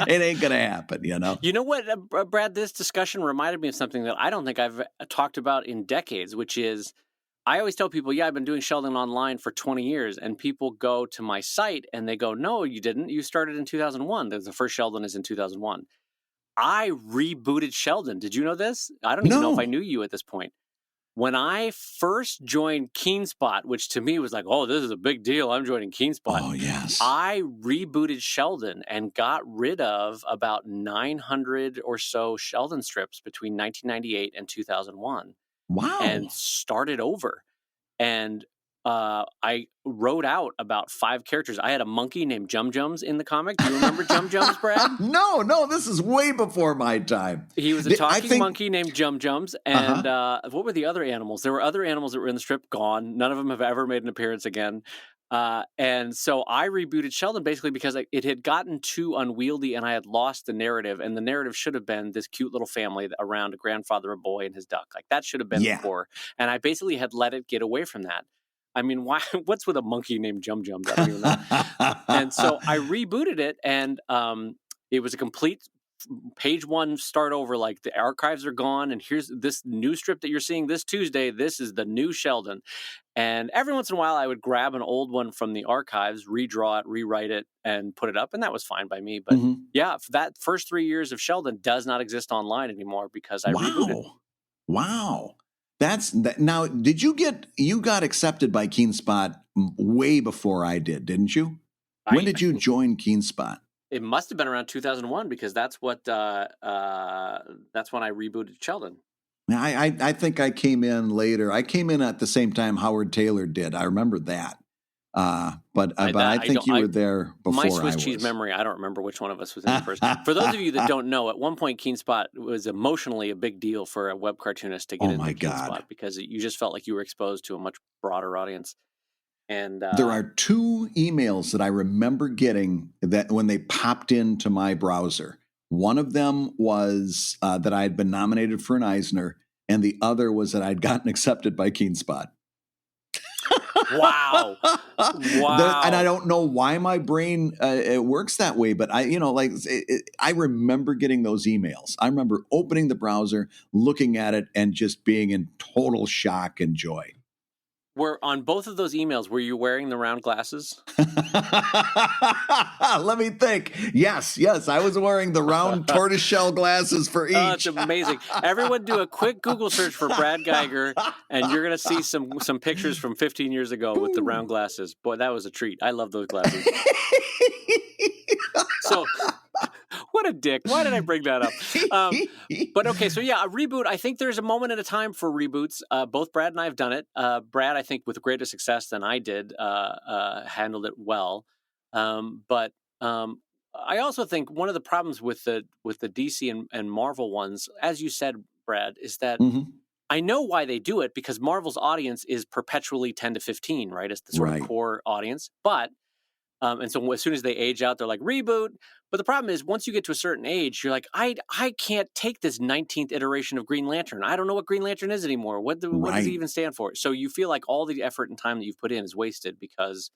ain't going to happen, You know what, Brad, this discussion reminded me of something that I don't think I've talked about in decades, which is I always tell people, I've been doing Sheldon online for 20 years, and people go to my site and they go, no, you didn't. You started in 2001. The first Sheldon is in 2001. I rebooted Sheldon. Did you know this? I don't even know if I knew you at this point. When I first joined KeenSpot, which to me was like, oh, this is a big deal. I'm joining KeenSpot. Oh, yes. I rebooted Sheldon and got rid of about 900 or so Sheldon strips between 1998 and 2001. Wow. And started over. And I wrote out about 5 characters. I had a monkey named Jum Jums in the comic. Do you remember Jum Jums, Brad? No, this is way before my time. He was a talking monkey named Jum Jums. And what were the other animals? There were other animals that were in the strip, gone. None of them have ever made an appearance again. And so I rebooted Sheldon basically because it had gotten too unwieldy and I had lost the narrative. And the narrative should have been this cute little family around a grandfather, a boy, and his duck. Like that should have been the core. And I basically had let it get away from that. I mean, why? What's with a monkey named Jum Jums? I don't even know. And so I rebooted it, and it was a complete page one start over. Like the archives are gone, and here's this new strip that you're seeing this Tuesday. This is the new Sheldon. And every once in a while, I would grab an old one from the archives, redraw it, rewrite it, and put it up, and that was fine by me. But that first 3 years of Sheldon does not exist online anymore because I rebooted. Wow. That's that. Now, you got accepted by KeenSpot way before I did, didn't you? When did you join KeenSpot? It must have been around 2001 because that's when I rebooted Sheldon. I think I came in later. I came in at the same time Howard Taylor did. I remember that. But I think you were there before I was. My Swiss cheese memory, I don't remember which one of us was in the first. For those of you that don't know, at one point KeenSpot was emotionally a big deal for a web cartoonist to get into KeenSpot because you just felt like you were exposed to a much broader audience. And there are 2 emails that I remember getting that when they popped into my browser. One of them was that I had been nominated for an Eisner, and the other was that I'd gotten accepted by KeenSpot. Wow. And I don't know why my brain it works that way, but I remember getting those emails. I remember opening the browser, looking at it, and just being in total shock and joy. Were on both of those emails, were you wearing the round glasses? Let me think. Yes, I was wearing the round tortoiseshell glasses for each. Oh, it's amazing. Everyone do a quick Google search for Brad Geiger, and you're going to see some pictures from 15 years ago with the round glasses. Boy, that was a treat. I love those glasses. So... What a dick. Why did I bring that up? But okay, so yeah, a reboot. I think there's a moment at a time for reboots. Both Brad and I have done it. Brad, I think, with greater success than I did, handled it well. But I also think one of the problems with the DC and Marvel ones, as you said, Brad, is that I know why they do it because Marvel's audience is perpetually 10 to 15, right? It's the sort of core audience. But and so as soon as they age out, they're like, reboot. But the problem is once you get to a certain age, you're like, I can't take this 19th iteration of Green Lantern. I don't know what Green Lantern is anymore. What does it even stand for? So you feel like all the effort and time that you've put in is wasted because,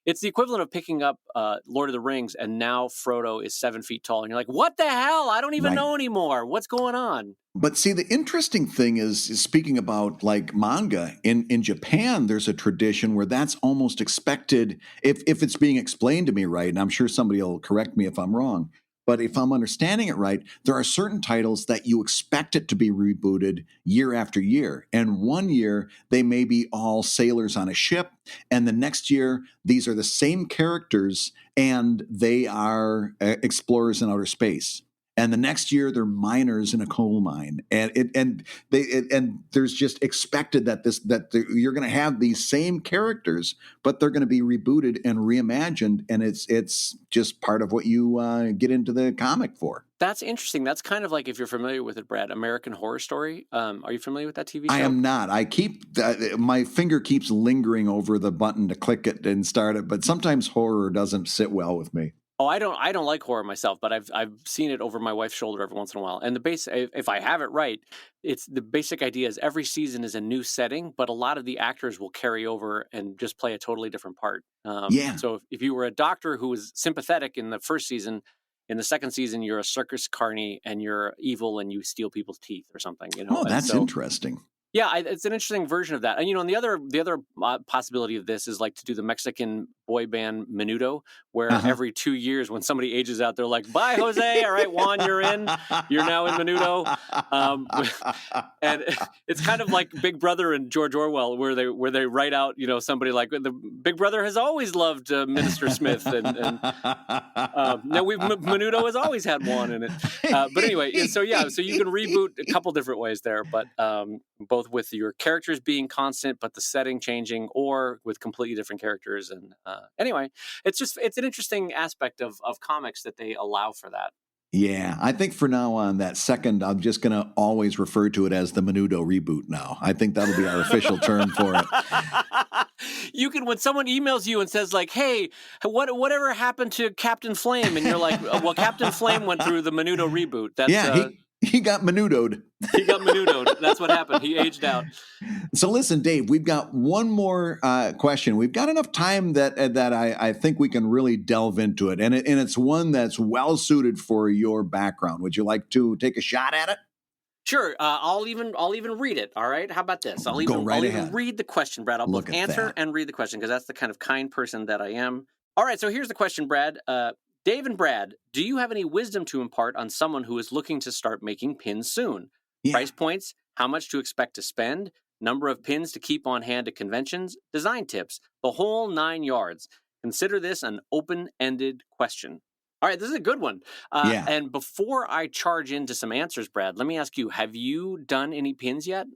it's the equivalent of picking up Lord of the Rings and now Frodo is 7 feet tall. And you're like, what the hell? I don't even know anymore. What's going on? But see, the interesting thing is speaking about like manga, in Japan, there's a tradition where that's almost expected if it's being explained to me right, and I'm sure somebody will correct me if I'm wrong. But if I'm understanding it right, there are certain titles that you expect it to be rebooted year after year. And one year, they may be all sailors on a ship. And the next year, these are the same characters and they are explorers in outer space. And the next year, they're miners in a coal mine, and there's just expected that you're going to have these same characters, but they're going to be rebooted and reimagined, and it's just part of what you get into the comic for. That's interesting. That's kind of like, if you're familiar with it, Brad, American Horror Story. Are you familiar with that TV show? I am not. I keep my finger keeps lingering over the button to click it and start it, but sometimes horror doesn't sit well with me. Oh, I don't like horror myself, but I've seen it over my wife's shoulder every once in a while. And if I have it right, it's the basic idea is every season is a new setting, but a lot of the actors will carry over and just play a totally different part. So if you were a doctor who was sympathetic in the first season, in the second season you're a circus carny and you're evil and you steal people's teeth or something. Oh, that's interesting. Yeah, it's an interesting version of that. And, and the other possibility of this is like to do the Mexican boy band Menudo, where every 2 years when somebody ages out, they're like, bye, Jose. All right, Juan, you're in. You're now in Menudo. And it's kind of like Big Brother and George Orwell, where they write out, somebody like, the Big Brother has always loved Minister Smith. And Menudo has always had Juan in it. But anyway, so you can reboot a couple different ways there, but both with your characters being constant, but the setting changing, or with completely different characters. And anyway, it's an interesting aspect of comics that they allow for that. Yeah, I think for now on that second, I'm just going to always refer to it as the Menudo reboot now. I think that'll be our official term for it. You can, when someone emails you and says like, hey, whatever happened to Captain Flame? And you're like, well, Captain Flame went through the Menudo reboot. That's, he got menudoed. He got menudoed. That's what happened. He aged out. So listen, Dave, we've got one more question. We've got enough time that I think we can really delve into it. And it's one that's well suited for your background. Would you like to take a shot at it? Sure. I'll even read it. All right. How about this? I'll even read the question, Brad. I'll both answer and read the question because that's the kind of kind person that I am. All right. So here's the question, Brad. Dave and Brad, do you have any wisdom to impart on someone who is looking to start making pins soon? Yeah. Price points, how much to expect to spend, number of pins to keep on hand at conventions, design tips, the whole 9 yards. Consider this an open-ended question. All right, this is a good one. Yeah. And before I charge into some answers, Brad, let me ask you, have you done any pins yet?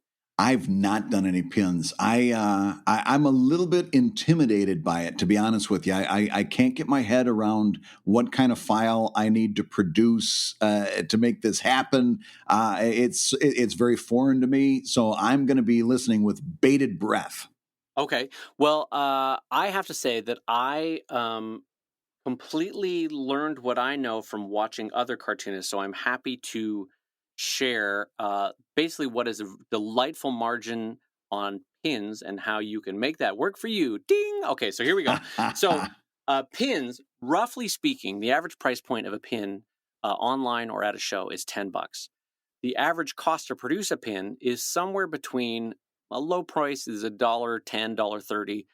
I've not done any pins. I'm a little bit intimidated by it, to be honest with you. I can't get my head around what kind of file I need to produce to make this happen. It's very foreign to me, so I'm going to be listening with bated breath. Okay. Well, I have to say that I completely learned what I know from watching other cartoonists. So I'm happy to share basically what is a delightful margin on pins and how you can make that work for you. Ding! Okay, so here we go. So pins, roughly speaking, the average price point of a pin online or at a show is $10. The average cost to produce a pin is somewhere between a low price is $1.10, $1.30.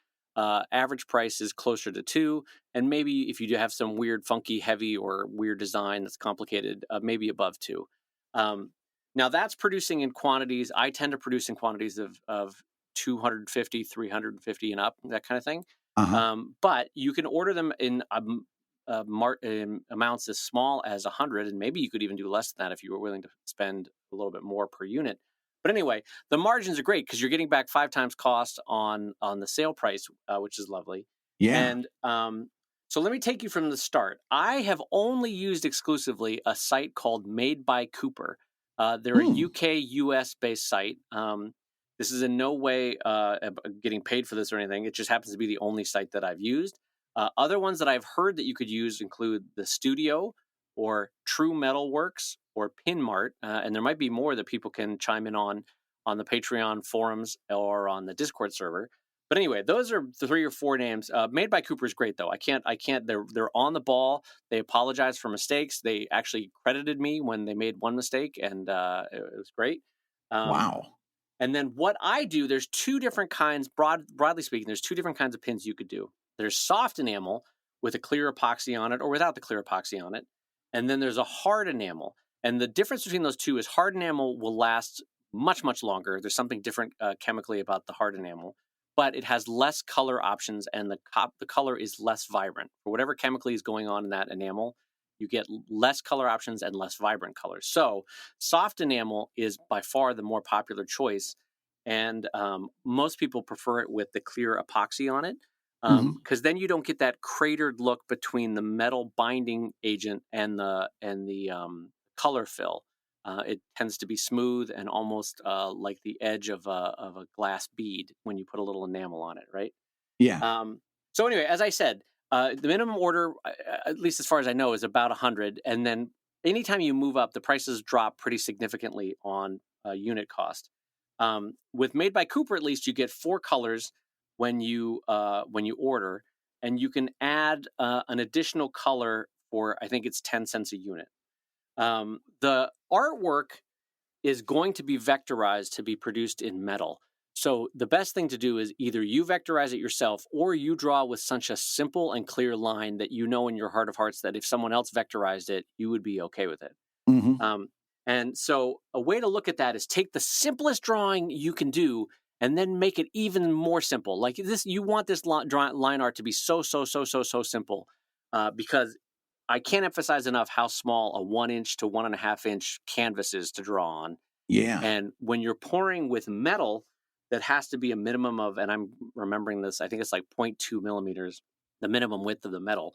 Average price is closer to $2, and maybe if you do have some weird, funky, heavy, or weird design that's complicated, maybe above $2. Now that's producing in quantities. I tend to produce in quantities of 250, 350 and up, that kind of thing. Uh-huh. But you can order them in amounts as small as 100, and maybe you could even do less than that if you were willing to spend a little bit more per unit. But anyway, the margins are great because you're getting back 5 times cost on the sale price, which is lovely. Yeah. And so let me take you from the start. I have only used exclusively a site called Made by Cooper. They're a UK, US based site. This is in no way getting paid for this or anything. It just happens to be the only site that I've used. Other ones that I've heard that you could use include The Studio or True Metal Works or Pinmart, and there might be more that people can chime in on the Patreon forums or on the Discord server. But anyway, those are the 3 or 4 names. Made by Cooper is great though. I can't. They're on the ball. They apologize for mistakes. They actually credited me when they made one mistake, and it was great. Wow. And then what I do, there's 2 different kinds. Broadly speaking, there's 2 different kinds of pins you could do. There's soft enamel with a clear epoxy on it, or without the clear epoxy on it, and then there's a hard enamel. And the difference between those two is hard enamel will last much, much longer. There's something different chemically about the hard enamel, but it has less color options, and the color is less vibrant. For whatever chemically is going on in that enamel, you get less color options and less vibrant colors. So soft enamel is by far the more popular choice, and most people prefer it with the clear epoxy on it. Because then you don't get that cratered look between the metal binding agent and the color fill. It tends to be smooth and almost like the edge of a glass bead when you put a little enamel on it, right? Yeah. So anyway, as I said, the minimum order, at least as far as I know, is about 100, and then anytime you move up, the prices drop pretty significantly on unit cost. With Made by Cooper, at least, you get 4 colors when you order, and you can add an additional color for, I think it's 10 cents a unit. The artwork is going to be vectorized to be produced in metal. So the best thing to do is either you vectorize it yourself or you draw with such a simple and clear line that you know in your heart of hearts that if someone else vectorized it, you would be okay with it. And so a way to look at that is take the simplest drawing you can do and then make it even more simple. Like this, you want this line art to be so simple because I can't emphasize enough how small a 1 inch to 1.5 inch canvas is to draw on. Yeah. And when you're pouring with metal, that has to be a minimum of, and I'm remembering this, I think it's like 0.2 millimeters, the minimum width of the metal.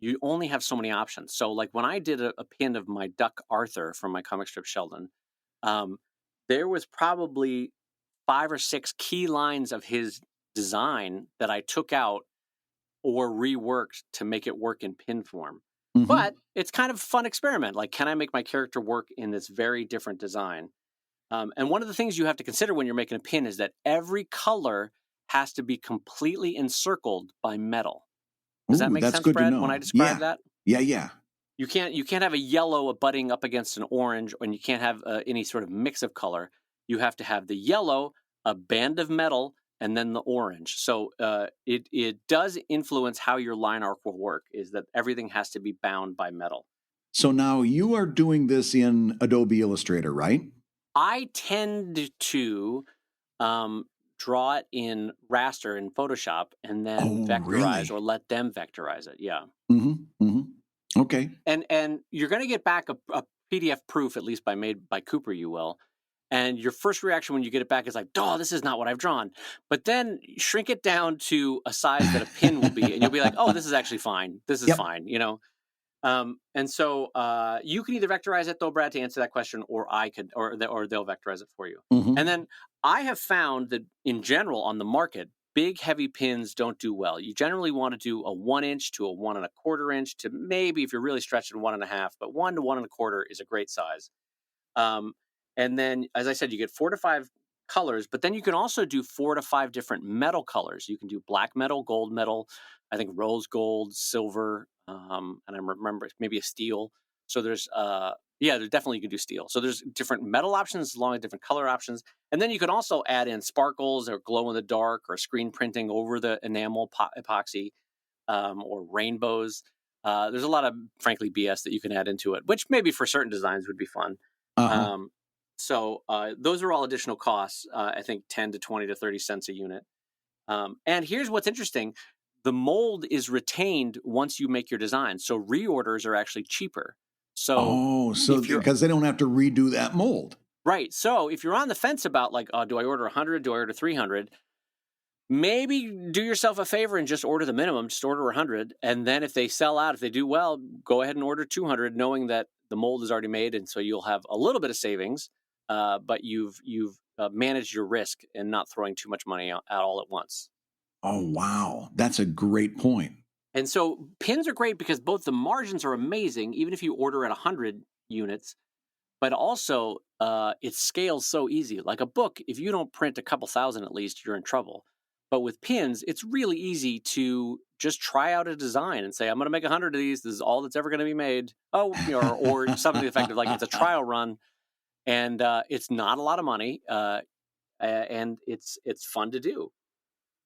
You only have so many options. So like when I did a pin of my duck Arthur from my comic strip Sheldon, there was probably 5 or 6 key lines of his design that I took out or reworked to make it work in pin form. But it's kind of a fun experiment. Like, can I make my character work in this very different design? And one of the things you have to consider when you're making a pin is that every color has to be completely encircled by metal. Does that make that's sense, good Brad, to know. when I describe that? Yeah. You can't have a yellow abutting up against an orange, and you can't have any sort of mix of color. You have to have the yellow, a band of metal, and then the orange. So it does influence how your line art will work, is that everything has to be bound by metal. So now you are doing this in Adobe Illustrator, right? I tend to draw it in raster in Photoshop and then Oh, vectorize or really? let them vectorize it. Yeah. Okay. And you're going to get back a PDF proof, at least made by Cooper, you will. And your first reaction when you get it back is like, "Oh, this is not what I've drawn." But then shrink it down to a size that a pin will be, and you'll be like, "Oh, this is actually fine. This is Yep. fine." And so you can either vectorize it though, Brad, to answer that question, or I could, or they'll vectorize it for you. And Hmm. then I have found that in general on the market, big heavy pins don't do well. You generally want to do a 1 inch to a 1 1/4 inch to maybe if you're really stretching 1 1/2, but 1 to 1 1/4 is a great size. Um, and then, as I said, you get 4 to 5 colors, but then you can also do 4 to 5 different metal colors. You can do black metal, gold metal, I think rose gold, silver, and I remember maybe a steel. So there's definitely you can do steel. So there's different metal options along with different color options. And then you can also add in sparkles or glow in the dark or screen printing over the enamel epoxy or rainbows. There's a lot of, frankly, BS that you can add into it, which maybe for certain designs would be fun. Uh-huh. Um, so those are all additional costs. I think 10 to 20 to 30 cents a unit. And here's what's interesting: the mold is retained once you make your design, so reorders are actually cheaper. So Oh, so if you're because they don't have to redo that mold. right, so if you're on the fence about like, do I order 100? Do I order 300? Maybe do yourself a favor and just order the minimum, just order 100. And then if they sell out, if they do well, go ahead and order 200, knowing that the mold is already made. And so you'll have a little bit of savings, but you've managed your risk and not throwing too much money out all at once. Oh, wow. That's a great point. And so pins are great because both the margins are amazing, even if you order at 100 units, but also it scales so easy. Like a book, if you don't print a couple thousand at least, you're in trouble. But with pins, it's really easy to just try out a design and say, I'm going to make 100 of these. This is all that's ever going to be made. Oh, or something effective like it's a trial run, and it's not a lot of money, and it's fun to do.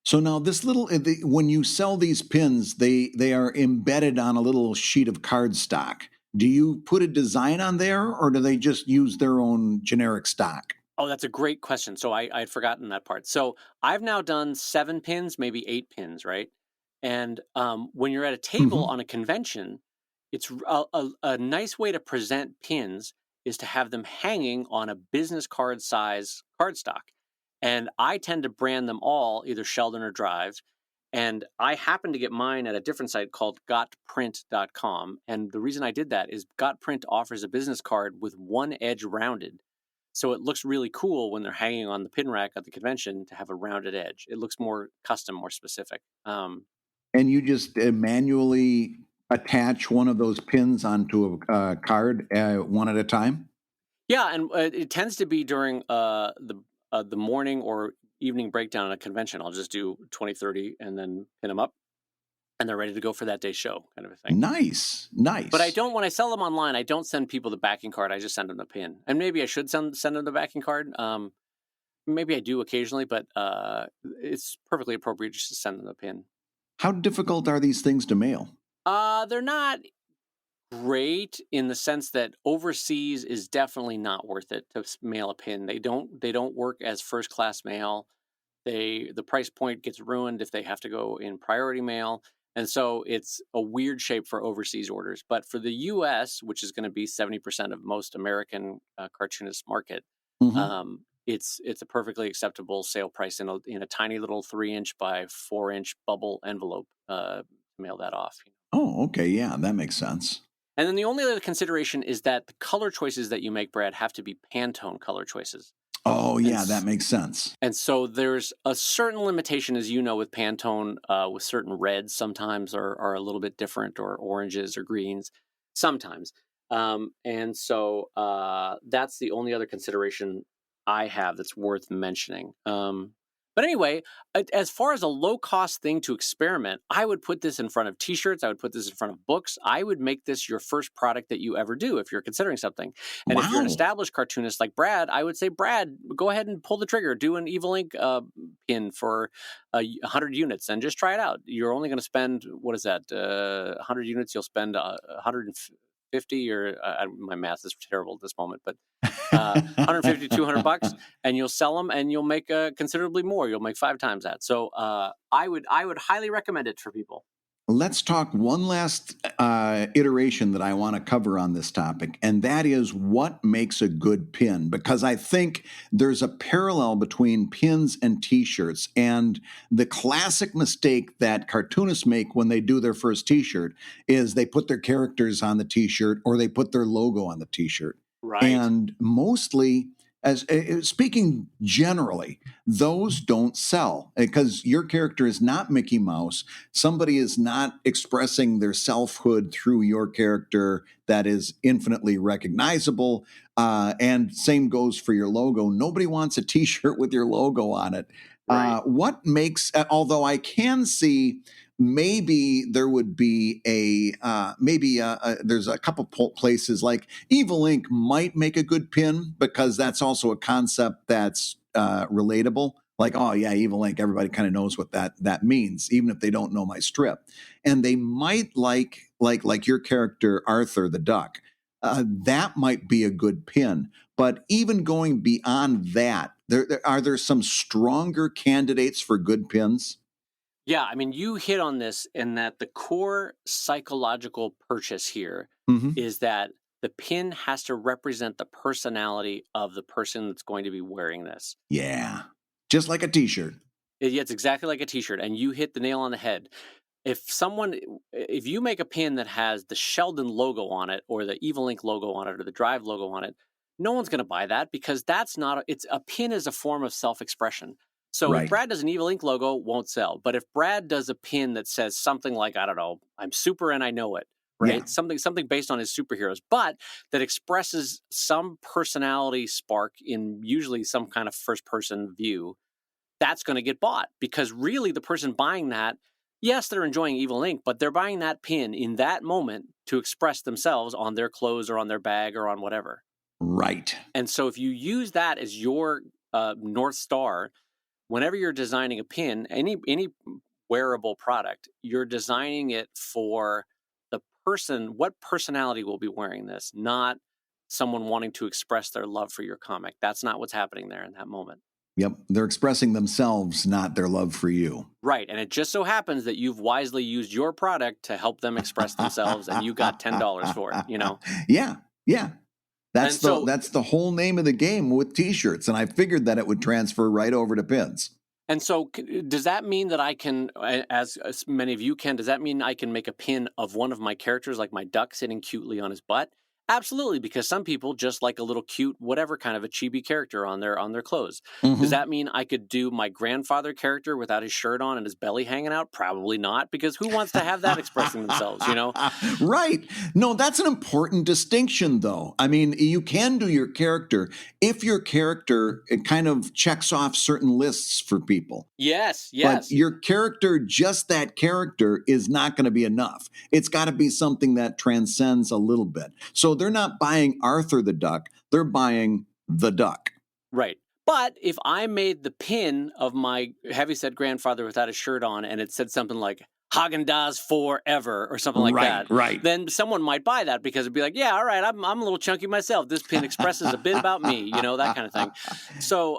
So now this when you sell these pins, they are embedded on a little sheet of cardstock. Do you put a design on there, or do they just use their own generic stock? Oh, that's a great question. So I had forgotten that part. So I've now done 7 pins, maybe 8 pins, right? And when you're at a table Hmm. on a convention, it's a nice way to present pins is to have them hanging on a business card size cardstock. And I tend to brand them all either Sheldon or Drive. And I happened to get mine at a different site called gotprint.com. And the reason I did that is Gotprint offers a business card with one edge rounded. So it looks really cool when they're hanging on the pin rack at the convention to have a rounded edge. It looks more custom, more specific. And you just manually attach one of those pins onto a card one at a time? Yeah, and it tends to be during the morning or evening breakdown at a convention. I'll just do 20, 30, and then pin them up, and they're ready to go for that day's show, kind of a thing. Nice, But I nice. don't, when I sell them online, I don't send people the backing card. I just send them the pin. And maybe I should send them the backing card. Maybe I do occasionally, but it's perfectly appropriate just to send them the pin. How difficult are these things to mail? They're not great in the sense that overseas is definitely not worth it to mail a pin. They don't work as first class mail. The price point gets ruined if they have to go in priority mail. And so it's a weird shape for overseas orders. But for the US, which is going to be 70% of most American cartoonist market, Hmm. it's a perfectly acceptable sale price in a tiny little 3 inch by 4 inch bubble envelope to mail that off. Oh, okay. Yeah, that makes sense. And then the only other consideration is that the color choices that you make, Brad, have to be Pantone color choices. Oh, And yeah, that makes sense. and so there's a certain limitation, as you know, with Pantone, with certain reds sometimes are a little bit different, or oranges or greens sometimes. And so that's the only other consideration I have that's worth mentioning. But anyway, as far as a low cost thing to experiment, I would put this in front of t-shirts. I would put this in front of books. I would make this your first product that you ever do if you're considering something. And if you're an Wow. established cartoonist like Brad, I would say, Brad, go ahead and pull the trigger. Do an Evil Ink pin for 100 units and just try it out. You're only going to spend, what is that? 100 units, you'll spend $150 or my math is terrible at this moment, but $150, $200, and you'll sell them and you'll make considerably more. You'll make 5 times that. So I would highly recommend it for people. Let's talk one last iteration that I want to cover on this topic, and that is what makes a good pin, because I think there's a parallel between pins and T-shirts, and the classic mistake that cartoonists make when they do their first T-shirt is they put their characters on the T-shirt or they put their logo on the T-shirt. Right. And mostly, as speaking generally, those don't sell because your character is not Mickey Mouse. Somebody is not expressing their selfhood through your character that is infinitely recognizable. And same goes for your logo. Nobody wants a T-shirt with your logo on it. Right. What makes, although I can see maybe there would be there's a couple places like Evil Ink might make a good pin because that's also a concept that's relatable. Like, oh yeah, Evil Ink, everybody kind of knows what that means, even if they don't know my strip. And they might like your character Arthur the Duck. That might be a good pin. But even going beyond that, are there some stronger candidates for good pins? Yeah, I mean, you hit on this in that the core psychological purchase here is that the pin has to represent the personality of the person that's going to be wearing this. Yeah, just like a T-shirt. It's exactly like a T-shirt, and you hit the nail on the head. If you make a pin that has the Sheldon logo on it or the Evil Ink logo on it or the Drive logo on it, no one's going to buy that because a pin is a form of self-expression. So Right. If Brad does an Evil Ink logo, won't sell. But if Brad does a pin that says something like, I don't know, I'm super and I know it, right? Yeah. Something based on his superheroes, but that expresses some personality spark in usually some kind of first-person view, that's going to get bought because really the person buying that, yes, they're enjoying Evil Ink, but they're buying that pin in that moment to express themselves on their clothes or on their bag or on whatever. Right. And so if you use that as your North Star, whenever you're designing a pin, any wearable product, you're designing it for the person, what personality will be wearing this, not someone wanting to express their love for your comic. That's not what's happening there in that moment. Yep. They're expressing themselves, not their love for you. Right. And it just so happens that you've wisely used your product to help them express themselves and you got $10 for it, you know? Yeah. Yeah. That's the whole name of the game with T-shirts. And I figured that it would transfer right over to pins. And so does that mean that I can, as many of you can, does that mean I can make a pin of one of my characters, like my duck sitting cutely on his butt? Absolutely, because some people just like a little cute, whatever kind of a chibi character on their clothes. Does that mean I could do my grandfather character without his shirt on and his belly hanging out? Probably not, because who wants to have that expressing themselves, you know? Right. No, that's an important distinction, though. I mean, you can do your character if your character it kind of checks off certain lists for people. Yes. But your character, just that character, is not going to be enough. It's got to be something that transcends a little bit. So they're not buying Arthur the Duck. They're buying the duck. Right. But if I made the pin of my heavyset grandfather without a shirt on and it said something like Haagen-Dazs forever or something like that, right. then someone might buy that because it'd be like, yeah, all right, I'm a little chunky myself. This pin expresses a bit about me, you know, that kind of thing. So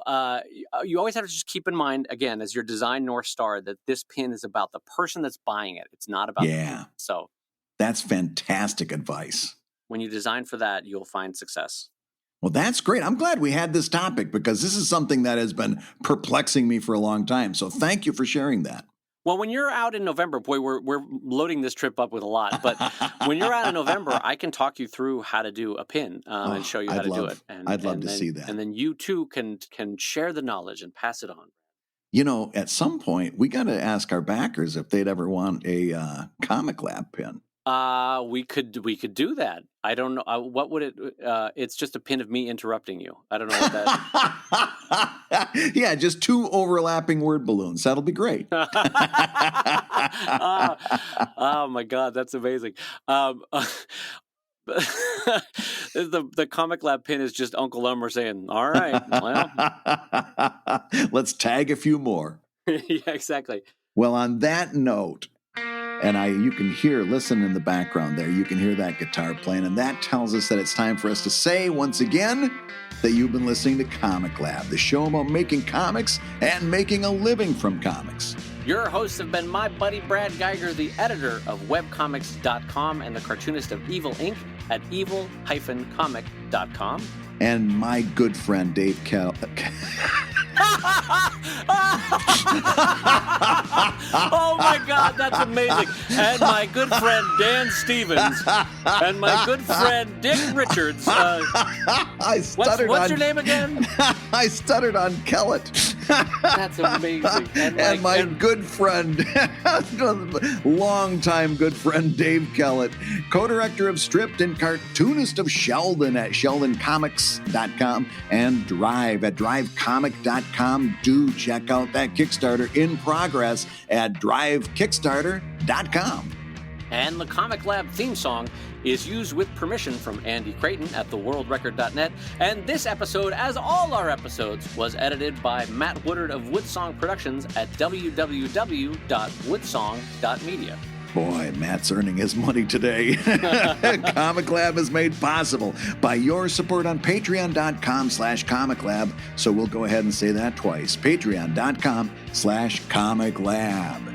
you always have to just keep in mind, again, as your design North Star, that this pin is about the person that's buying it. It's not about the pin. So that's fantastic advice. When you design for that, you'll find success. Well, that's great. I'm glad we had this topic because this is something that has been perplexing me for a long time. So thank you for sharing that. Well, when you're out in November, boy, we're loading this trip up with a lot. But when you're out in November, I can talk you through how to do a pin and show you how to do it. I'd love to see that. And then you too can share the knowledge and pass it on. You know, at some point, we got to ask our backers if they'd ever want a Comic Lab pin. We could do that. I don't know. What would it? It's just a pin of me interrupting you. I don't know what that. Yeah, just 2 overlapping word balloons. That'll be great. Oh my God, that's amazing. The Comic Lab pin is just Uncle Elmer saying, "All right, well, let's tag a few more." Yeah, exactly. Well, on that note. And you can listen in the background there, you can hear that guitar playing, and that tells us that it's time for us to say once again that you've been listening to Comic Lab, the show about making comics and making a living from comics. Your hosts have been my buddy Brad Geiger, the editor of webcomics.com and the cartoonist of Evil Inc. at evil-comic.com. And my good friend Dave Oh my God, that's amazing. And my good friend Dan Stevens. And my good friend Dick Richards. What's your name again? I stuttered on Kellett. That's amazing. And my good friend, longtime good friend Dave Kellett, co-director of Stripped and cartoonist of Sheldon at sheldoncomics.com and Drive at drivecomic.com. Do check out that Kickstarter in progress at drivekickstarter.com. And the Comic Lab theme song is used with permission from Andy Creighton at theworldrecord.net. And this episode, as all our episodes, was edited by Matt Woodard of Woodsong Productions at www.woodsong.media. Boy, Matt's earning his money today. Comic Lab is made possible by your support on patreon.com/Comic Lab. So we'll go ahead and say that twice. Patreon.com/Comic Lab.